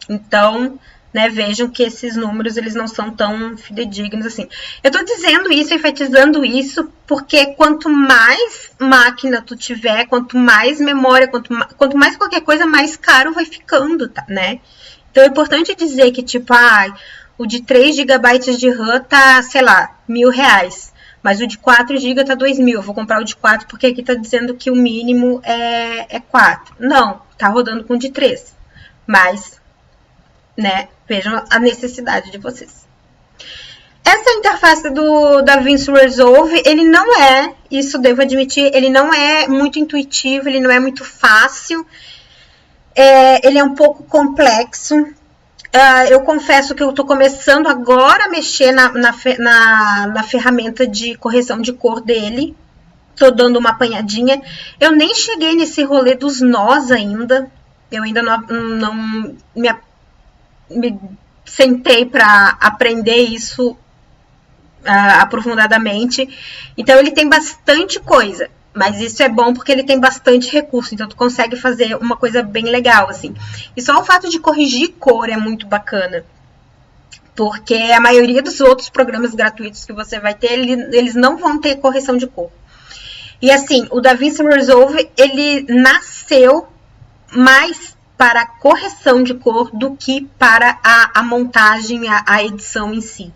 Então, né, vejam que esses números, eles não são tão fidedignos assim. Eu tô dizendo isso, enfatizando isso, porque quanto mais máquina tu tiver, quanto mais memória, quanto mais qualquer coisa, mais caro vai ficando, tá, né? Então, é importante dizer que, tipo, o de 3 GB de RAM tá, sei lá, R$1.000. Mas o de 4 GB tá 2.000. Eu vou comprar o de 4 porque aqui tá dizendo que o mínimo é 4. Não, tá rodando com o de 3. Mas, né, vejam a necessidade de vocês. Essa interface do DaVinci Resolve, ele não é, isso devo admitir, ele não é muito intuitivo, ele não é muito fácil. Ele é um pouco complexo. Eu confesso que eu estou começando agora a mexer na ferramenta de correção de cor dele. Estou dando uma apanhadinha. Eu nem cheguei nesse rolê dos nós ainda. Eu ainda não me sentei para aprender isso aprofundadamente. Então, ele tem bastante coisa. Mas isso é bom porque ele tem bastante recurso, então tu consegue fazer uma coisa bem legal, assim. E só o fato de corrigir cor é muito bacana. Porque a maioria dos outros programas gratuitos que você vai ter, eles não vão ter correção de cor. E assim, o DaVinci Resolve, ele nasceu mais para correção de cor do que para a montagem, a edição em si.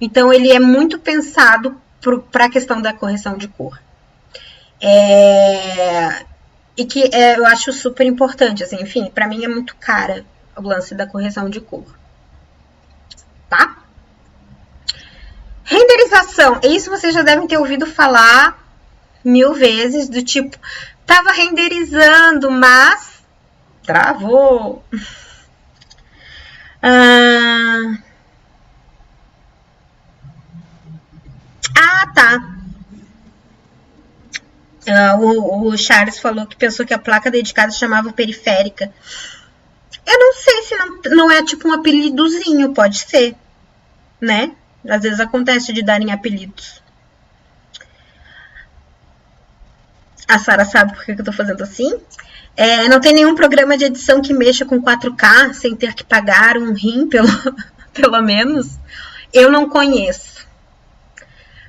Então, ele é muito pensado para a questão da correção de cor. E que eu acho super importante, assim, enfim, pra mim é muito cara o lance da correção de cor, tá? Renderização, isso vocês já devem ter ouvido falar 1000 vezes, do tipo, tava renderizando, mas travou. Tá. O Charles falou que pensou que a placa dedicada se chamava periférica. Eu não sei se não é tipo um apelidozinho, pode ser, né? Às vezes acontece de darem apelidos. A Sara sabe por que eu tô fazendo assim? Não tem nenhum programa de edição que mexa com 4K sem ter que pagar um rim, pelo menos. Eu não conheço.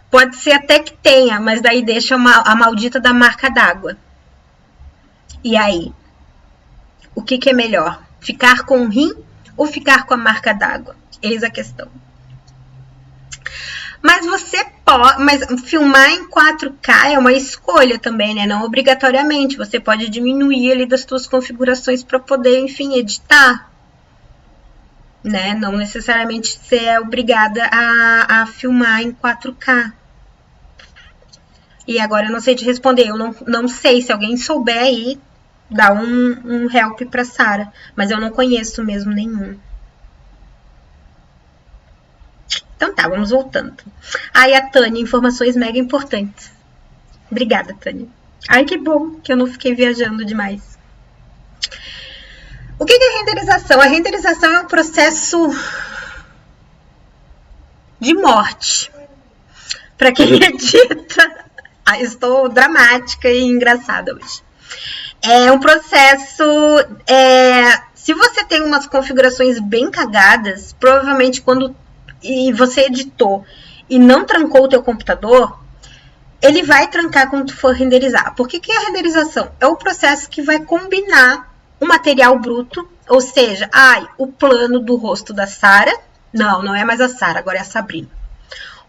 Pode ser até que tenha, mas daí deixa a maldita da marca d'água. E aí? O que é melhor? Ficar com um rim ou ficar com a marca d'água? Eis a questão. Mas você pode... Mas filmar em 4K é uma escolha também, né? Não obrigatoriamente. Você pode diminuir ali das suas configurações para poder, enfim, editar. Né? Não necessariamente você é obrigada a filmar em 4K. E agora eu não sei te responder. Eu não sei. Se alguém souber aí, dá um help pra Sara. Mas eu não conheço mesmo nenhum. Então tá, vamos voltando. Aí a Tânia, informações mega importantes. Obrigada, Tânia. Ai, que bom que eu não fiquei viajando demais. O que é renderização? A renderização é um processo de morte. Para quem edita, estou dramática e engraçada hoje. É um processo... se você tem umas configurações bem cagadas, provavelmente quando você editou e não trancou o teu computador, ele vai trancar quando tu for renderizar. Por que é a renderização? É o processo que vai combinar o material bruto, ou seja, o plano do rosto da Sarah. Não é mais a Sarah, agora é a Sabrina.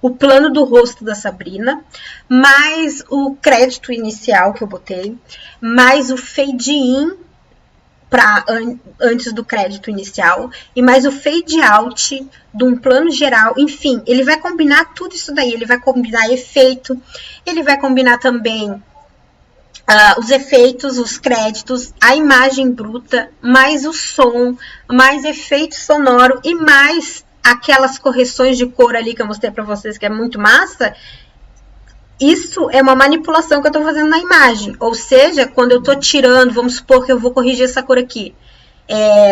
O plano do rosto da Sabrina, mais o crédito inicial que eu botei, mais o fade-in antes do crédito inicial, e mais o fade-out de um plano geral. Enfim, ele vai combinar tudo isso daí. Ele vai combinar efeito, ele vai combinar também os efeitos, os créditos, a imagem bruta, mais o som, mais efeito sonoro e mais aquelas correções de cor ali que eu mostrei para vocês, que é muito massa. Isso é uma manipulação que eu estou fazendo na imagem. Ou seja, quando eu estou tirando, vamos supor que eu vou corrigir essa cor aqui.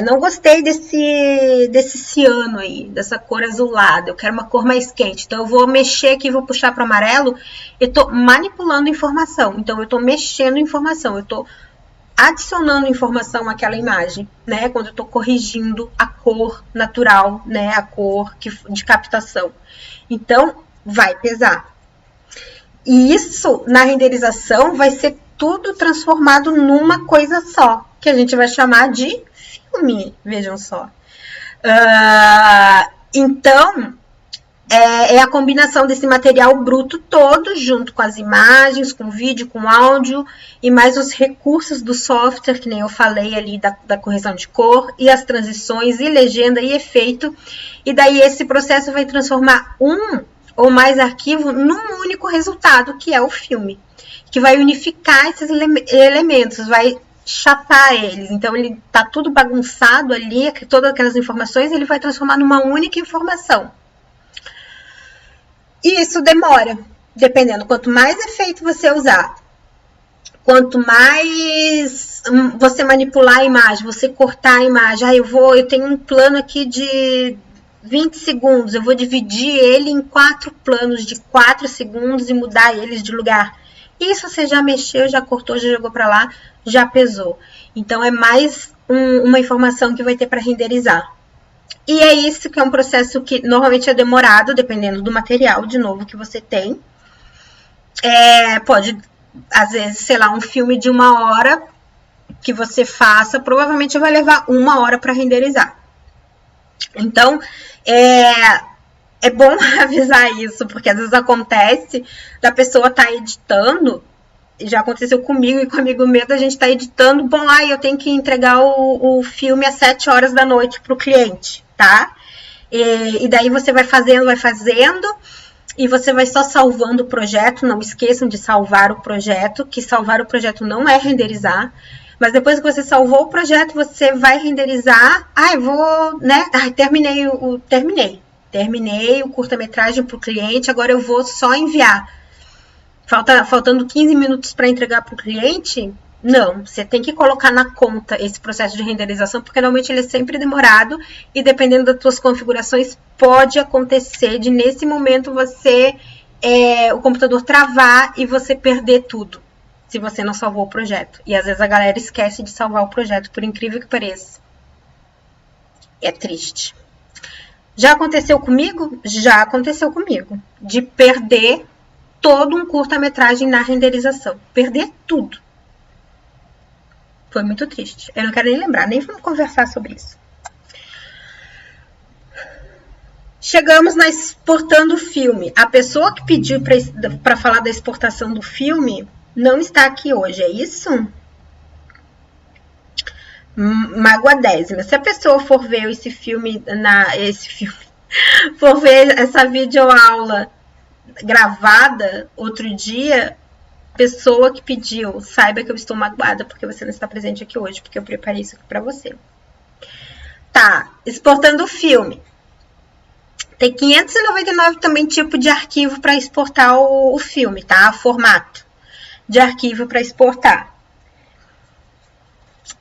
Não gostei desse ciano aí, dessa cor azulada. Eu quero uma cor mais quente. Então, eu vou mexer aqui, vou puxar para o amarelo. Eu estou manipulando informação. Então, eu estou mexendo informação. Eu estou adicionando informação àquela imagem, né? Quando eu estou corrigindo a cor natural, né? A cor de captação. Então, vai pesar. E isso, na renderização, vai ser tudo transformado numa coisa só, que a gente vai chamar de filme, vejam só. Então, é a combinação desse material bruto todo, junto com as imagens, com vídeo, com áudio, e mais os recursos do software, que nem eu falei ali, da correção de cor, e as transições, e legenda, e efeito. E daí esse processo vai transformar um ou mais arquivos num único resultado, que é o filme, que vai unificar esses elementos, vai chapar eles. Então, ele tá tudo bagunçado ali, todas aquelas informações, ele vai transformar numa única informação. E isso demora, dependendo. Quanto mais efeito você usar, quanto mais você manipular a imagem, você cortar a imagem. Eu tenho um plano aqui de 20 segundos, eu vou dividir ele em 4 planos de 4 segundos e mudar eles de lugar. Isso você já mexeu, já cortou, já jogou para lá, já pesou. Então, é mais uma informação que vai ter para renderizar. E é isso que é um processo que normalmente é demorado, dependendo do material, de novo, que você tem. Pode, às vezes, sei lá, um filme de 1 hora que você faça, provavelmente vai levar 1 hora para renderizar. Então, é bom avisar isso, porque às vezes acontece da pessoa estar editando, já aconteceu comigo e com um amigo meu, a gente está editando, eu tenho que entregar o filme às 7 horas da noite para o cliente, tá? E daí você vai fazendo, e você vai só salvando o projeto. Não esqueçam de salvar o projeto, que salvar o projeto não é renderizar. Mas depois que você salvou o projeto, você vai renderizar. Terminei o curta-metragem para o cliente, agora eu vou só enviar. Faltando 15 minutos para entregar para o cliente? Não, você tem que colocar na conta esse processo de renderização, porque normalmente ele é sempre demorado e dependendo das suas configurações, pode acontecer de nesse momento o computador travar e você perder tudo, se você não salvou o projeto. E às vezes a galera esquece de salvar o projeto, por incrível que pareça. É triste. Já aconteceu comigo? Já aconteceu comigo. De perder todo um curta-metragem na renderização. Perder tudo. Foi muito triste. Eu não quero nem lembrar, nem vamos conversar sobre isso. Chegamos na exportando o filme. A pessoa que pediu para falar da exportação do filme não está aqui hoje, é isso? Magoadésima. Se a pessoa for ver for ver essa videoaula gravada outro dia, pessoa que pediu, saiba que eu estou magoada porque você não está presente aqui hoje, porque eu preparei isso aqui para você. Tá, exportando o filme. Tem 599 também tipo de arquivo para exportar o filme, tá? Formato de arquivo para exportar.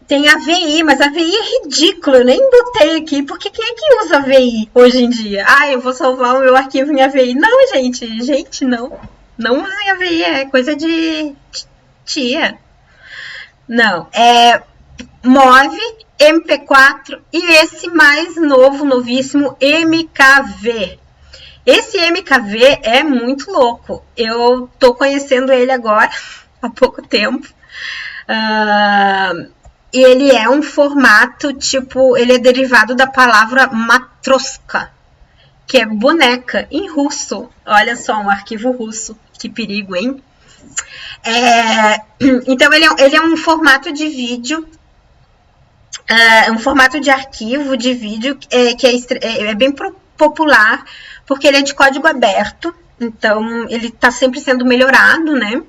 Tem AVI, mas AVI é ridículo, eu nem botei aqui, porque quem é que usa AVI hoje em dia? Ah, eu vou salvar o meu arquivo em AVI. Não, gente, não. Não usem AVI, é coisa de tia. Não, é MOV, MP4 e esse mais novo, novíssimo, MKV. Esse MKV é muito louco. Eu tô conhecendo ele agora, há pouco tempo. E ele é um formato, tipo, ele é derivado da palavra matroska, que é boneca, em russo. Olha só, um arquivo russo. Que perigo, hein? Então, ele é um formato de vídeo, um formato de arquivo de vídeo que é bem popular, porque ele é de código aberto, então ele está sempre sendo melhorado, né?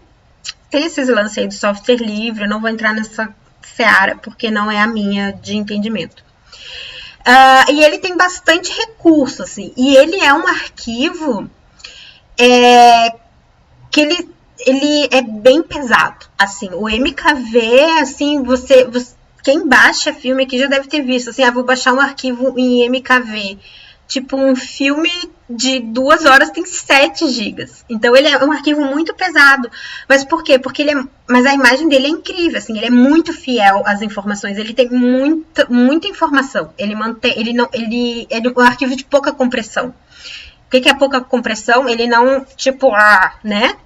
Tem esses lances aí do software livre, eu não vou entrar nessa seara, porque não é a minha de entendimento. E ele tem bastante recurso, assim, e ele é um arquivo que ele é bem pesado, assim, o MKV, assim, quem baixa filme aqui já deve ter visto, assim, vou baixar um arquivo em MKV, tipo, um filme de 2 horas tem 7 gigas, então ele é um arquivo muito pesado, mas por quê? Porque mas a imagem dele é incrível, assim, ele é muito fiel às informações, ele tem muita informação, ele é um arquivo de pouca compressão. O que é pouca compressão? Ele não, tipo, né?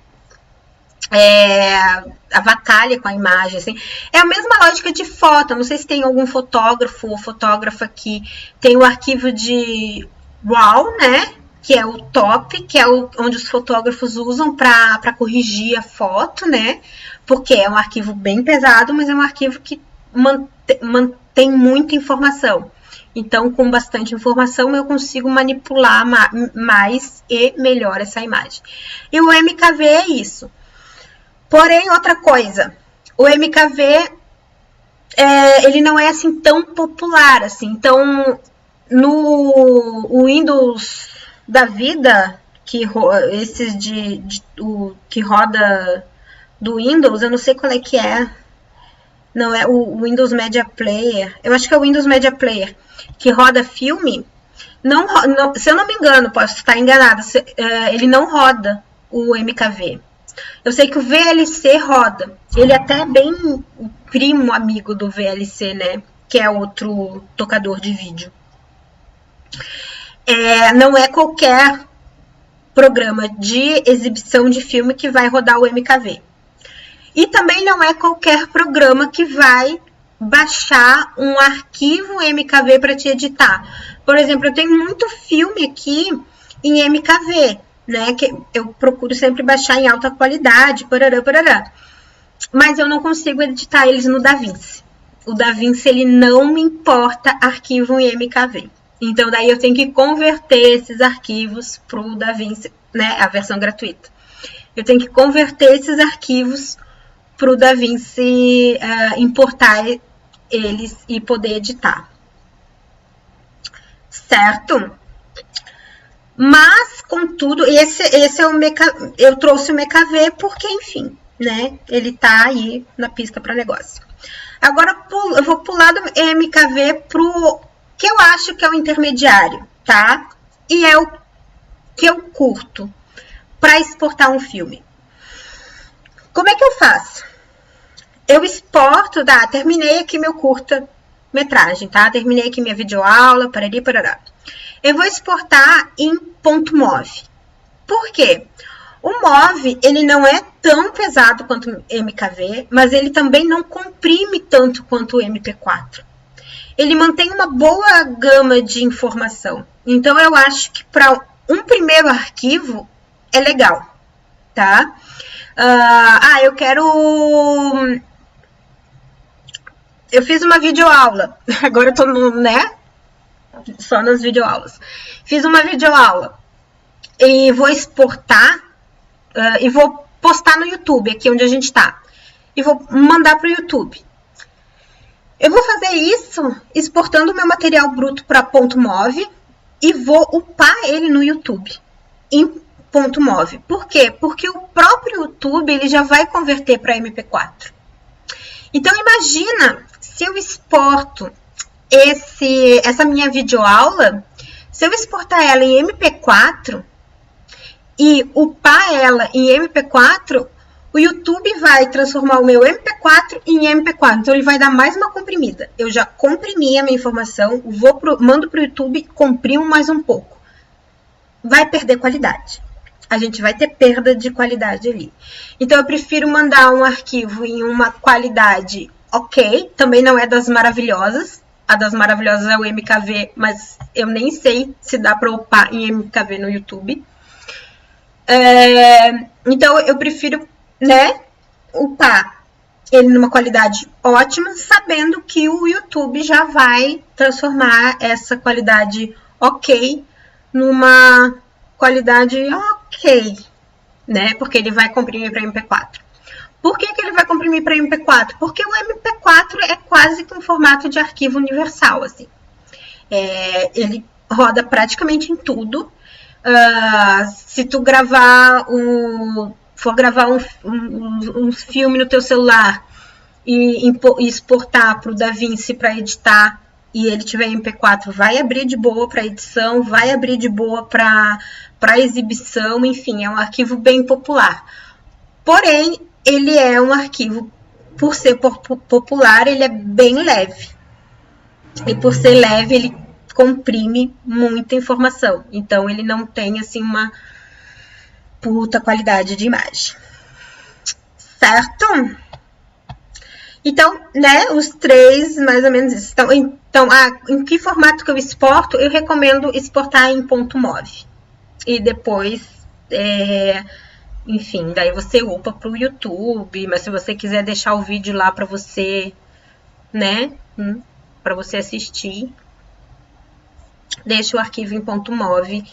Avacalha com a imagem, assim. É a mesma lógica de foto. Não sei se tem algum fotógrafo ou fotógrafa que tem o arquivo de RAW, né? Que é o top, que é onde os fotógrafos usam para corrigir a foto, né? Porque é um arquivo bem pesado, mas é um arquivo que mantém muita informação. Então, com bastante informação, eu consigo manipular mais e melhor essa imagem. E o MKV é isso. Porém, outra coisa, o MKV, ele não é assim tão popular, assim. Então, no Windows da vida, esses que roda do Windows, eu não sei qual é que é. Não é o Windows Media Player. Eu acho que é o Windows Media Player, que roda filme. Se eu não me engano, posso estar enganada, ele não roda o MKV. Eu sei que o VLC roda. Ele é até bem primo amigo do VLC, né? Que é outro tocador de vídeo. Não é qualquer programa de exibição de filme que vai rodar o MKV. E também não é qualquer programa que vai baixar um arquivo MKV para te editar. Por exemplo, eu tenho muito filme aqui em MKV, né? Que eu procuro sempre baixar em alta qualidade, parará. Mas eu não consigo editar eles no DaVinci. O DaVinci, ele não me importa arquivo em MKV. Então, daí eu tenho que converter esses arquivos para o DaVinci, né? A versão gratuita. Eu tenho que converter esses arquivos para o DaVinci importar eles e poder editar. Certo? Mas, contudo, esse é o MKV, eu trouxe o MKV porque, enfim, né? Ele tá aí na pista para negócio. Agora, eu vou pular do MKV pro que eu acho que é o intermediário, tá? E é o que eu curto para exportar um filme. Como é que eu faço? Eu exporto, tá? Terminei aqui meu curta-metragem, tá? Terminei aqui minha videoaula, parará. Eu vou exportar em .mov. Por quê? O MOV, ele não é tão pesado quanto o MKV, mas ele também não comprime tanto quanto o MP4. Ele mantém uma boa gama de informação. Então, eu acho que para um primeiro arquivo é legal, tá? Eu quero... Eu fiz uma videoaula. Agora eu tô só nas videoaulas. Fiz uma videoaula e vou exportar e vou postar no YouTube, aqui onde a gente tá. E vou mandar para o YouTube. Eu vou fazer isso exportando o meu material bruto para .mov e vou upar ele no YouTube em ponto .mov. Por quê? Porque o próprio YouTube ele já vai converter para MP4. Então imagina se eu exporto essa minha videoaula, se eu exportar ela em MP4 e upar ela em MP4, o YouTube vai transformar o meu MP4 em MP4. Então, ele vai dar mais uma comprimida. Eu já comprimi a minha informação, mando para o YouTube, comprimo mais um pouco. Vai perder qualidade. A gente vai ter perda de qualidade ali. Então, eu prefiro mandar um arquivo em uma qualidade ok. Também não é das maravilhosas. A das maravilhosas é o MKV, mas eu nem sei se dá para upar em MKV no YouTube. Então, eu prefiro, né, upar ele numa qualidade ótima, sabendo que o YouTube já vai transformar essa qualidade ok numa qualidade ok, né, porque ele vai comprimir para MP4. Por que ele vai comprimir para MP4? Porque o MP4 é quase que um formato de arquivo universal, assim. Ele roda praticamente em tudo. Se tu for gravar um filme no teu celular e exportar para o DaVinci para editar e ele tiver MP4, vai abrir de boa para edição, vai abrir de boa para exibição, enfim, é um arquivo bem popular. Porém, ele é um arquivo, por ser popular, ele é bem leve. E por ser leve, ele comprime muita informação. Então, ele não tem, assim, uma puta qualidade de imagem. Certo? Então, né, os três, mais ou menos isso. Então, em que formato que eu exporto? Eu recomendo exportar em .mov. E depois, enfim, daí você upa para o YouTube. Mas se você quiser deixar o vídeo lá para você, né, para você assistir, deixa o arquivo em .mov,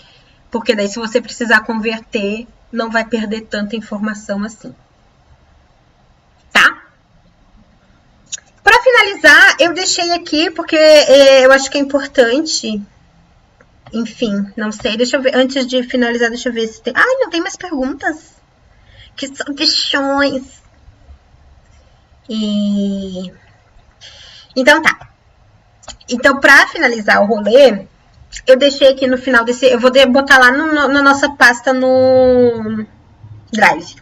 porque daí se você precisar converter, não vai perder tanta informação assim. Tá? Para finalizar, eu deixei aqui, porque eu acho que é importante, enfim, não sei, deixa eu ver, antes de finalizar, deixa eu ver se tem... Ai, não tem mais perguntas? Que são questões. Então tá. Então, para finalizar o rolê, eu deixei aqui no final desse... Eu vou botar lá na nossa pasta no Drive.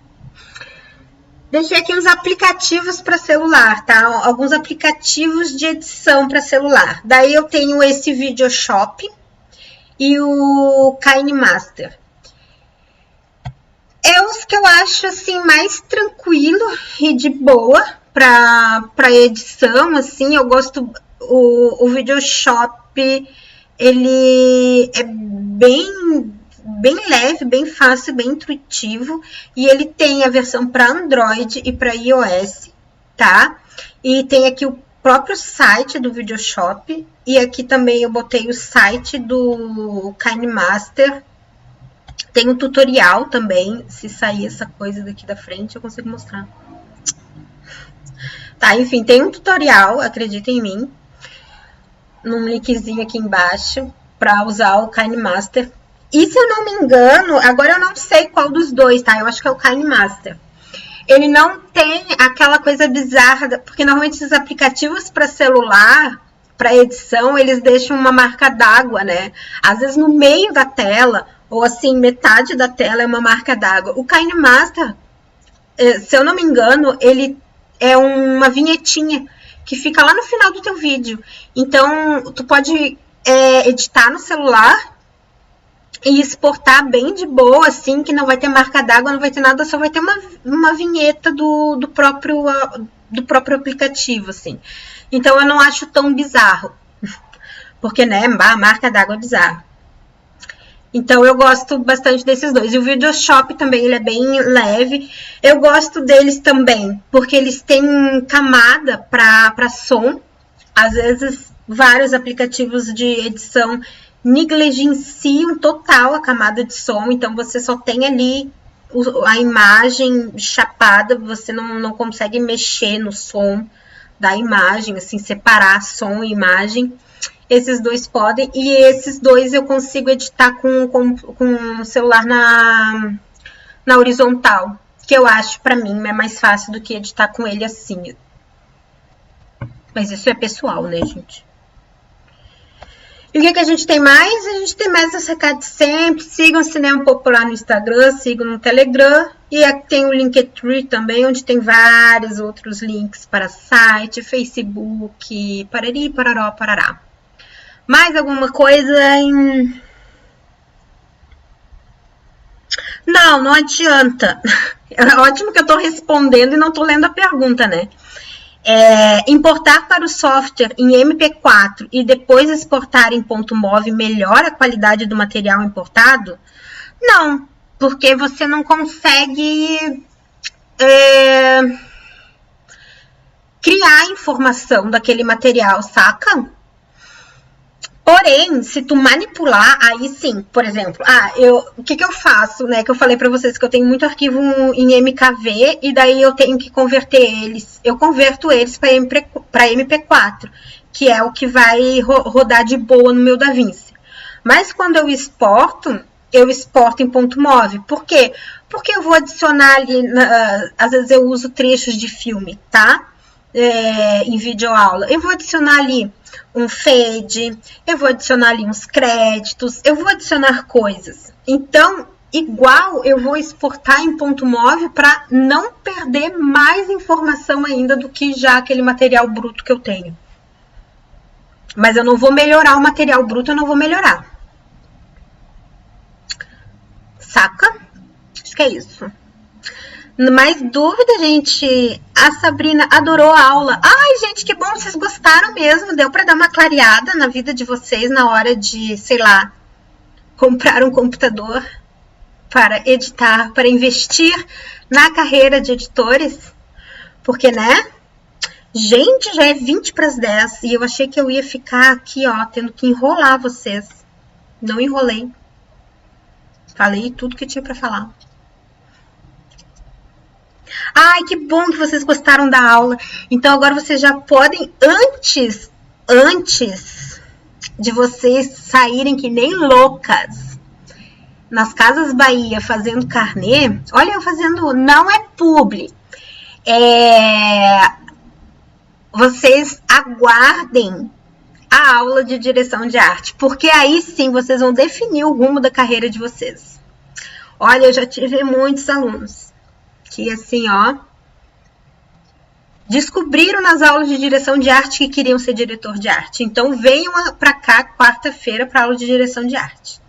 Deixei aqui uns aplicativos para celular, tá? Alguns aplicativos de edição para celular. Daí eu tenho esse Videoshop e o KineMaster. É os que eu acho, assim, mais tranquilo e de boa para edição, assim. Eu gosto... O Videoshop... Ele é bem leve, bem fácil, bem intuitivo. E ele tem a versão para Android e para iOS, tá? E tem aqui o próprio site do Videoshop. E aqui também eu botei o site do KineMaster. Tem um tutorial também. Se sair essa coisa daqui da frente, eu consigo mostrar. Tá, enfim, tem um tutorial, acredita em mim. Num linkzinho aqui embaixo, para usar o KineMaster. E se eu não me engano, agora eu não sei qual dos dois, tá? Eu acho que é o KineMaster. Ele não tem aquela coisa bizarra, porque normalmente esses aplicativos para celular, para edição, eles deixam uma marca d'água, né? Às vezes no meio da tela, ou assim, metade da tela é uma marca d'água. O KineMaster, se eu não me engano, ele é uma vinhetinha que fica lá no final do teu vídeo. Então, tu pode editar no celular e exportar bem de boa, assim, que não vai ter marca d'água, não vai ter nada, só vai ter uma vinheta do próprio aplicativo, assim. Então, eu não acho tão bizarro, porque, né, a marca d'água é bizarra. Então, eu gosto bastante desses dois. E o Videoshop também, ele é bem leve. Eu gosto deles também, porque eles têm camada para som. Às vezes, vários aplicativos de edição negligenciam total a camada de som. Então, você só tem ali a imagem chapada. Você não consegue mexer no som da imagem, assim, separar som e imagem. esses dois podem, e esses dois eu consigo editar com o celular na horizontal, que eu acho, pra mim, é mais fácil do que editar com ele assim. Mas isso é pessoal, né, gente? E o que a gente tem mais? A gente tem mais essa recado de sempre. Sigam o Cinema Popular no Instagram, sigam no Telegram. E aqui tem o Linktree também, onde tem vários outros links para site, Facebook, parari, pararó, parará. Mais alguma coisa em... Não adianta. É ótimo que eu estou respondendo e não estou lendo a pergunta, né? Importar para o software em MP4 e depois exportar em .mov melhora a qualidade do material importado? Não, porque você não consegue criar informação daquele material, saca? Porém, se tu manipular, aí sim, por exemplo, o que eu faço, né? Que eu falei pra vocês que eu tenho muito arquivo em MKV e daí eu tenho que converter eles. Eu converto eles para MP4, que é o que vai rodar de boa no meu DaVinci. Mas quando eu exporto em .mov. Por quê? Porque eu vou adicionar ali, às vezes eu uso trechos de filme, tá? Em videoaula. Eu vou adicionar ali um fade, eu vou adicionar ali uns créditos, eu vou adicionar coisas. Então, igual eu vou exportar em .mov para não perder mais informação ainda do que já aquele material bruto que eu tenho. Mas eu não vou melhorar o material bruto, eu não vou melhorar. Saca? Acho que é isso. Mais dúvida, gente? A Sabrina adorou a aula. Ai, gente, que bom, vocês gostaram mesmo. Deu para dar uma clareada na vida de vocês na hora de, sei lá, comprar um computador para editar, para investir na carreira de editores. Porque, né? Gente, já é 20 para as 10 e eu achei que eu ia ficar aqui, ó, tendo que enrolar vocês. Não enrolei. Falei tudo que tinha para falar. Ai, que bom que vocês gostaram da aula. Então, agora vocês já podem, antes de vocês saírem que nem loucas nas Casas Bahia fazendo carnê, olha eu fazendo, não é publi, vocês aguardem a aula de direção de arte, porque aí sim vocês vão definir o rumo da carreira de vocês. Olha, eu já tive muitos alunos que assim, ó, descobriram nas aulas de direção de arte que queriam ser diretor de arte. Então, venham pra cá quarta-feira para aula de direção de arte.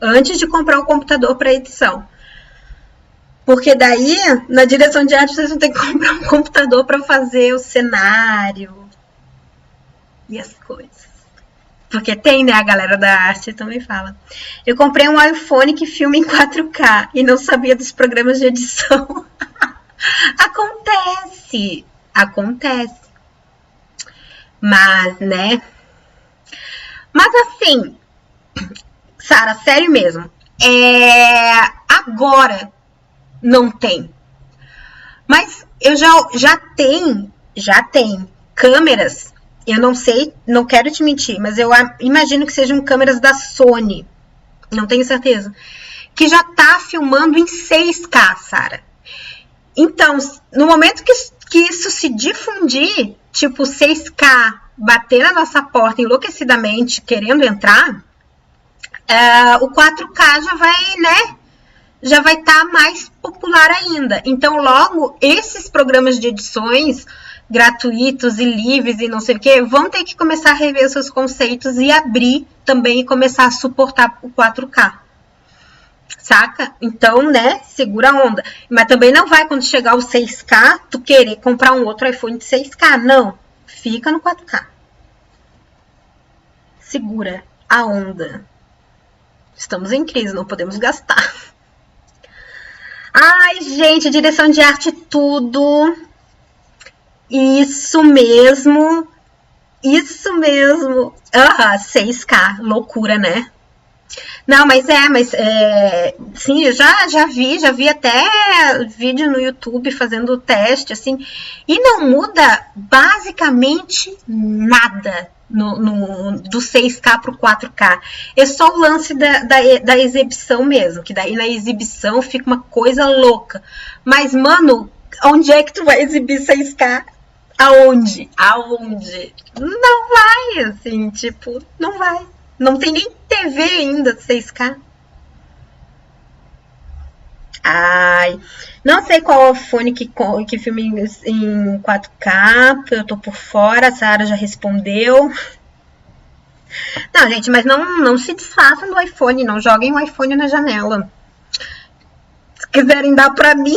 Antes de comprar o computador para edição. Porque daí, na direção de arte, vocês vão ter que comprar um computador para fazer o cenário e as coisas. Porque tem, né? A galera da arte também fala. Eu comprei um iPhone que filma em 4K e não sabia dos programas de edição. Acontece. Mas, né? Mas assim, Sara, sério mesmo. Agora não tem. Mas eu já tem câmeras. Eu não sei, não quero te mentir, mas eu imagino que sejam câmeras da Sony. Não tenho certeza. Que já tá filmando em 6K, Sara. Então, no momento que isso se difundir, tipo 6K, bater na nossa porta enlouquecidamente, querendo entrar, o 4K já vai estar mais popular ainda. Então, logo, esses programas de edições gratuitos e livres e não sei o que, vão ter que começar a rever os seus conceitos e abrir também e começar a suportar o 4K. Saca? Então, né, segura a onda. Mas também não vai, quando chegar o 6K, tu querer comprar um outro iPhone de 6K. Não. Fica no 4K. Segura a onda. Estamos em crise, não podemos gastar. Ai, gente, direção de arte tudo. Isso mesmo. 6K. Loucura, né? Não, mas sim, eu já vi até vídeo no YouTube fazendo teste, assim, e não muda basicamente nada. do 6K pro 4K. É só o lance da exibição mesmo, que daí na exibição fica uma coisa louca. Mas, mano, onde é que tu vai exibir 6K? Aonde? Não vai, assim, tipo, não vai. Não tem nem TV ainda 6K. Ai, não sei qual fone que filme em 4K, eu tô por fora, a Sarah já respondeu. Não, gente, mas não se desfaçam do iPhone, não joguem o iPhone na janela. Se quiserem dar pra mim.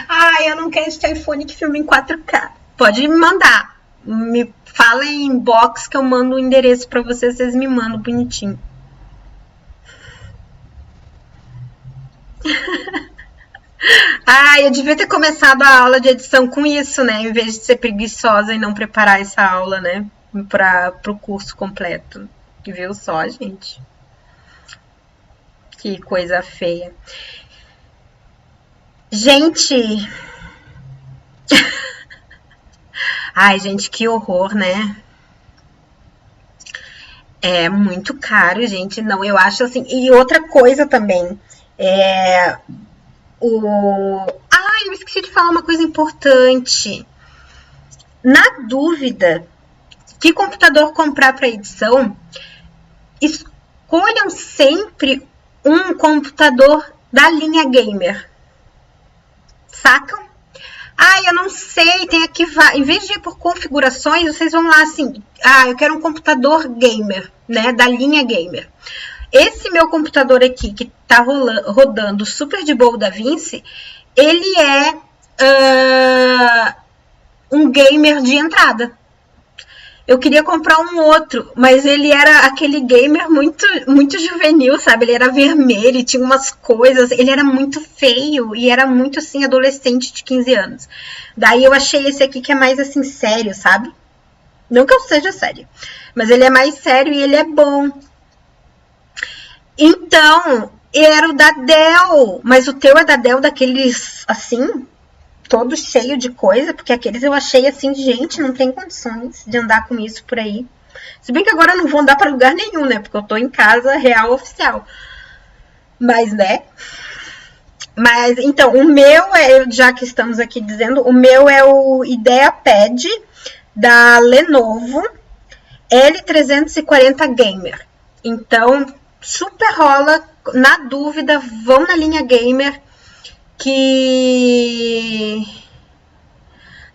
Ai, eu não quero esse iPhone que filma em 4K. Pode me mandar. Me fala em inbox que eu mando o endereço pra vocês me mandam bonitinho. Ah, eu devia ter começado a aula de edição com isso, né? Em vez de ser preguiçosa e não preparar essa aula, né? Pro curso completo. Viu só, gente? Que coisa feia. Gente. Ai, gente, que horror, né? É muito caro, gente. Não, eu acho assim. E outra coisa também. Ai, eu esqueci de falar uma coisa importante. Na dúvida, que computador comprar para edição, escolham sempre um computador da linha gamer. Sacam? Ah, eu não sei, tem aqui, em vez de ir por configurações, vocês vão lá assim, eu quero um computador gamer, né, da linha gamer. Esse meu computador aqui, que tá rodando Super de Boa DaVinci, ele é um gamer de entrada. Eu queria comprar um outro, mas ele era aquele gamer muito, muito juvenil, sabe? Ele era vermelho e tinha umas coisas, ele era muito feio e era muito, assim, adolescente de 15 anos. Daí eu achei esse aqui que é mais, assim, sério, sabe? Não que eu seja sério, mas ele é mais sério e ele é bom. Então, era o da Dell, mas o teu é da Dell daqueles, assim, todo cheio de coisa, porque aqueles eu achei assim, gente, não tem condições de andar com isso por aí. Se bem que agora eu não vou andar para lugar nenhum, né, porque eu tô em casa real oficial. Mas, né? Mas, então, o meu, já que estamos aqui dizendo, o meu é o IdeaPad da Lenovo L340 Gamer. Então, super rola, na dúvida, vão na linha gamer, que...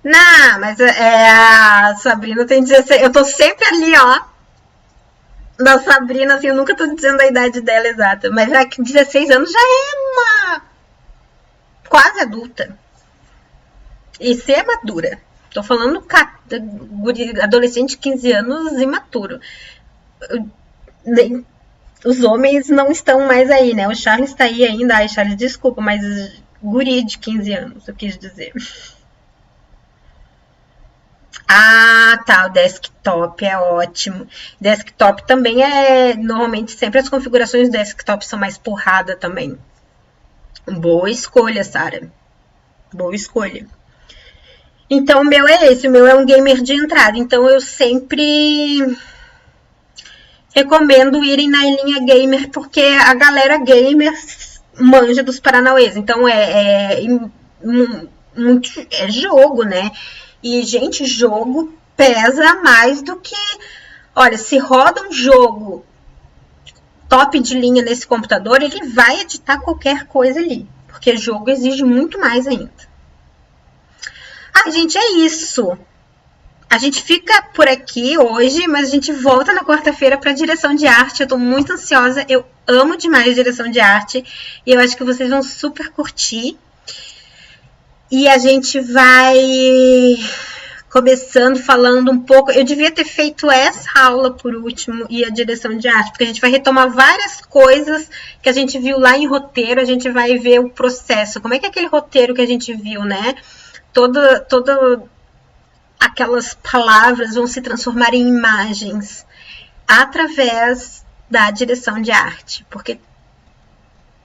Não, mas a Sabrina tem 16, eu tô sempre ali, ó, da Sabrina, assim, eu nunca tô dizendo a idade dela exata, mas é que 16 anos já é uma quase adulta, e ser madura. Tô falando adolescente de 15 anos imaturo. Os homens não estão mais aí, né? O Charles tá aí ainda. Ai, Charles, desculpa, mas guri de 15 anos, eu quis dizer. Ah, tá, o desktop é ótimo. Desktop também normalmente sempre as configurações do desktop são mais porrada também. Boa escolha, Sara. Boa escolha. Então, o meu é esse. O meu é um gamer de entrada. Então, eu sempre recomendo irem na linha gamer, porque a galera gamer manja dos paranauês. Então, é jogo, né? E, gente, jogo pesa mais do que... Olha, se roda um jogo top de linha nesse computador, ele vai editar qualquer coisa ali. Porque jogo exige muito mais ainda. Ah, gente, é isso. A gente fica por aqui hoje, mas a gente volta na quarta-feira para direção de arte. Eu tô muito ansiosa, eu amo demais direção de arte. E eu acho que vocês vão super curtir. E a gente vai começando falando um pouco. Eu devia ter feito essa aula por último e a direção de arte, porque a gente vai retomar várias coisas que a gente viu lá em roteiro. A gente vai ver o processo. Como é que é aquele roteiro que a gente viu, né? Toda aquelas palavras vão se transformar em imagens através da direção de arte, porque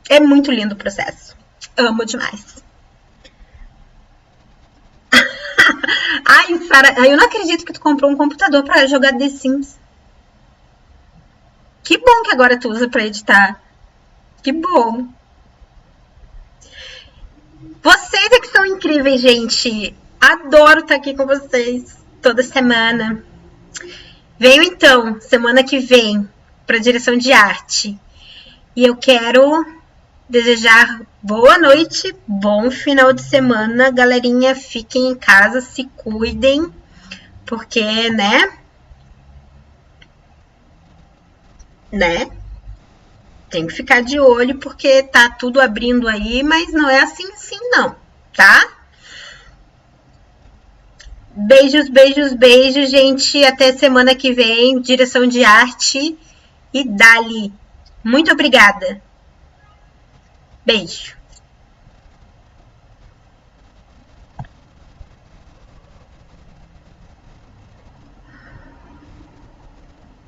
é muito lindo o processo. Amo demais. Ai, Sara, eu não acredito que tu comprou um computador pra jogar The Sims. Que bom que agora tu usa pra editar. Que bom. Vocês é que são incríveis, gente. Adoro estar aqui com vocês toda semana. Venho então, semana que vem, para a direção de arte. E eu quero desejar boa noite, bom final de semana. Galerinha, fiquem em casa, se cuidem, porque, né? Tem que ficar de olho, porque tá tudo abrindo aí, mas não é assim não, tá? Beijos, beijos, beijos, gente. Até semana que vem. Direção de arte e dali. Muito obrigada. Beijo.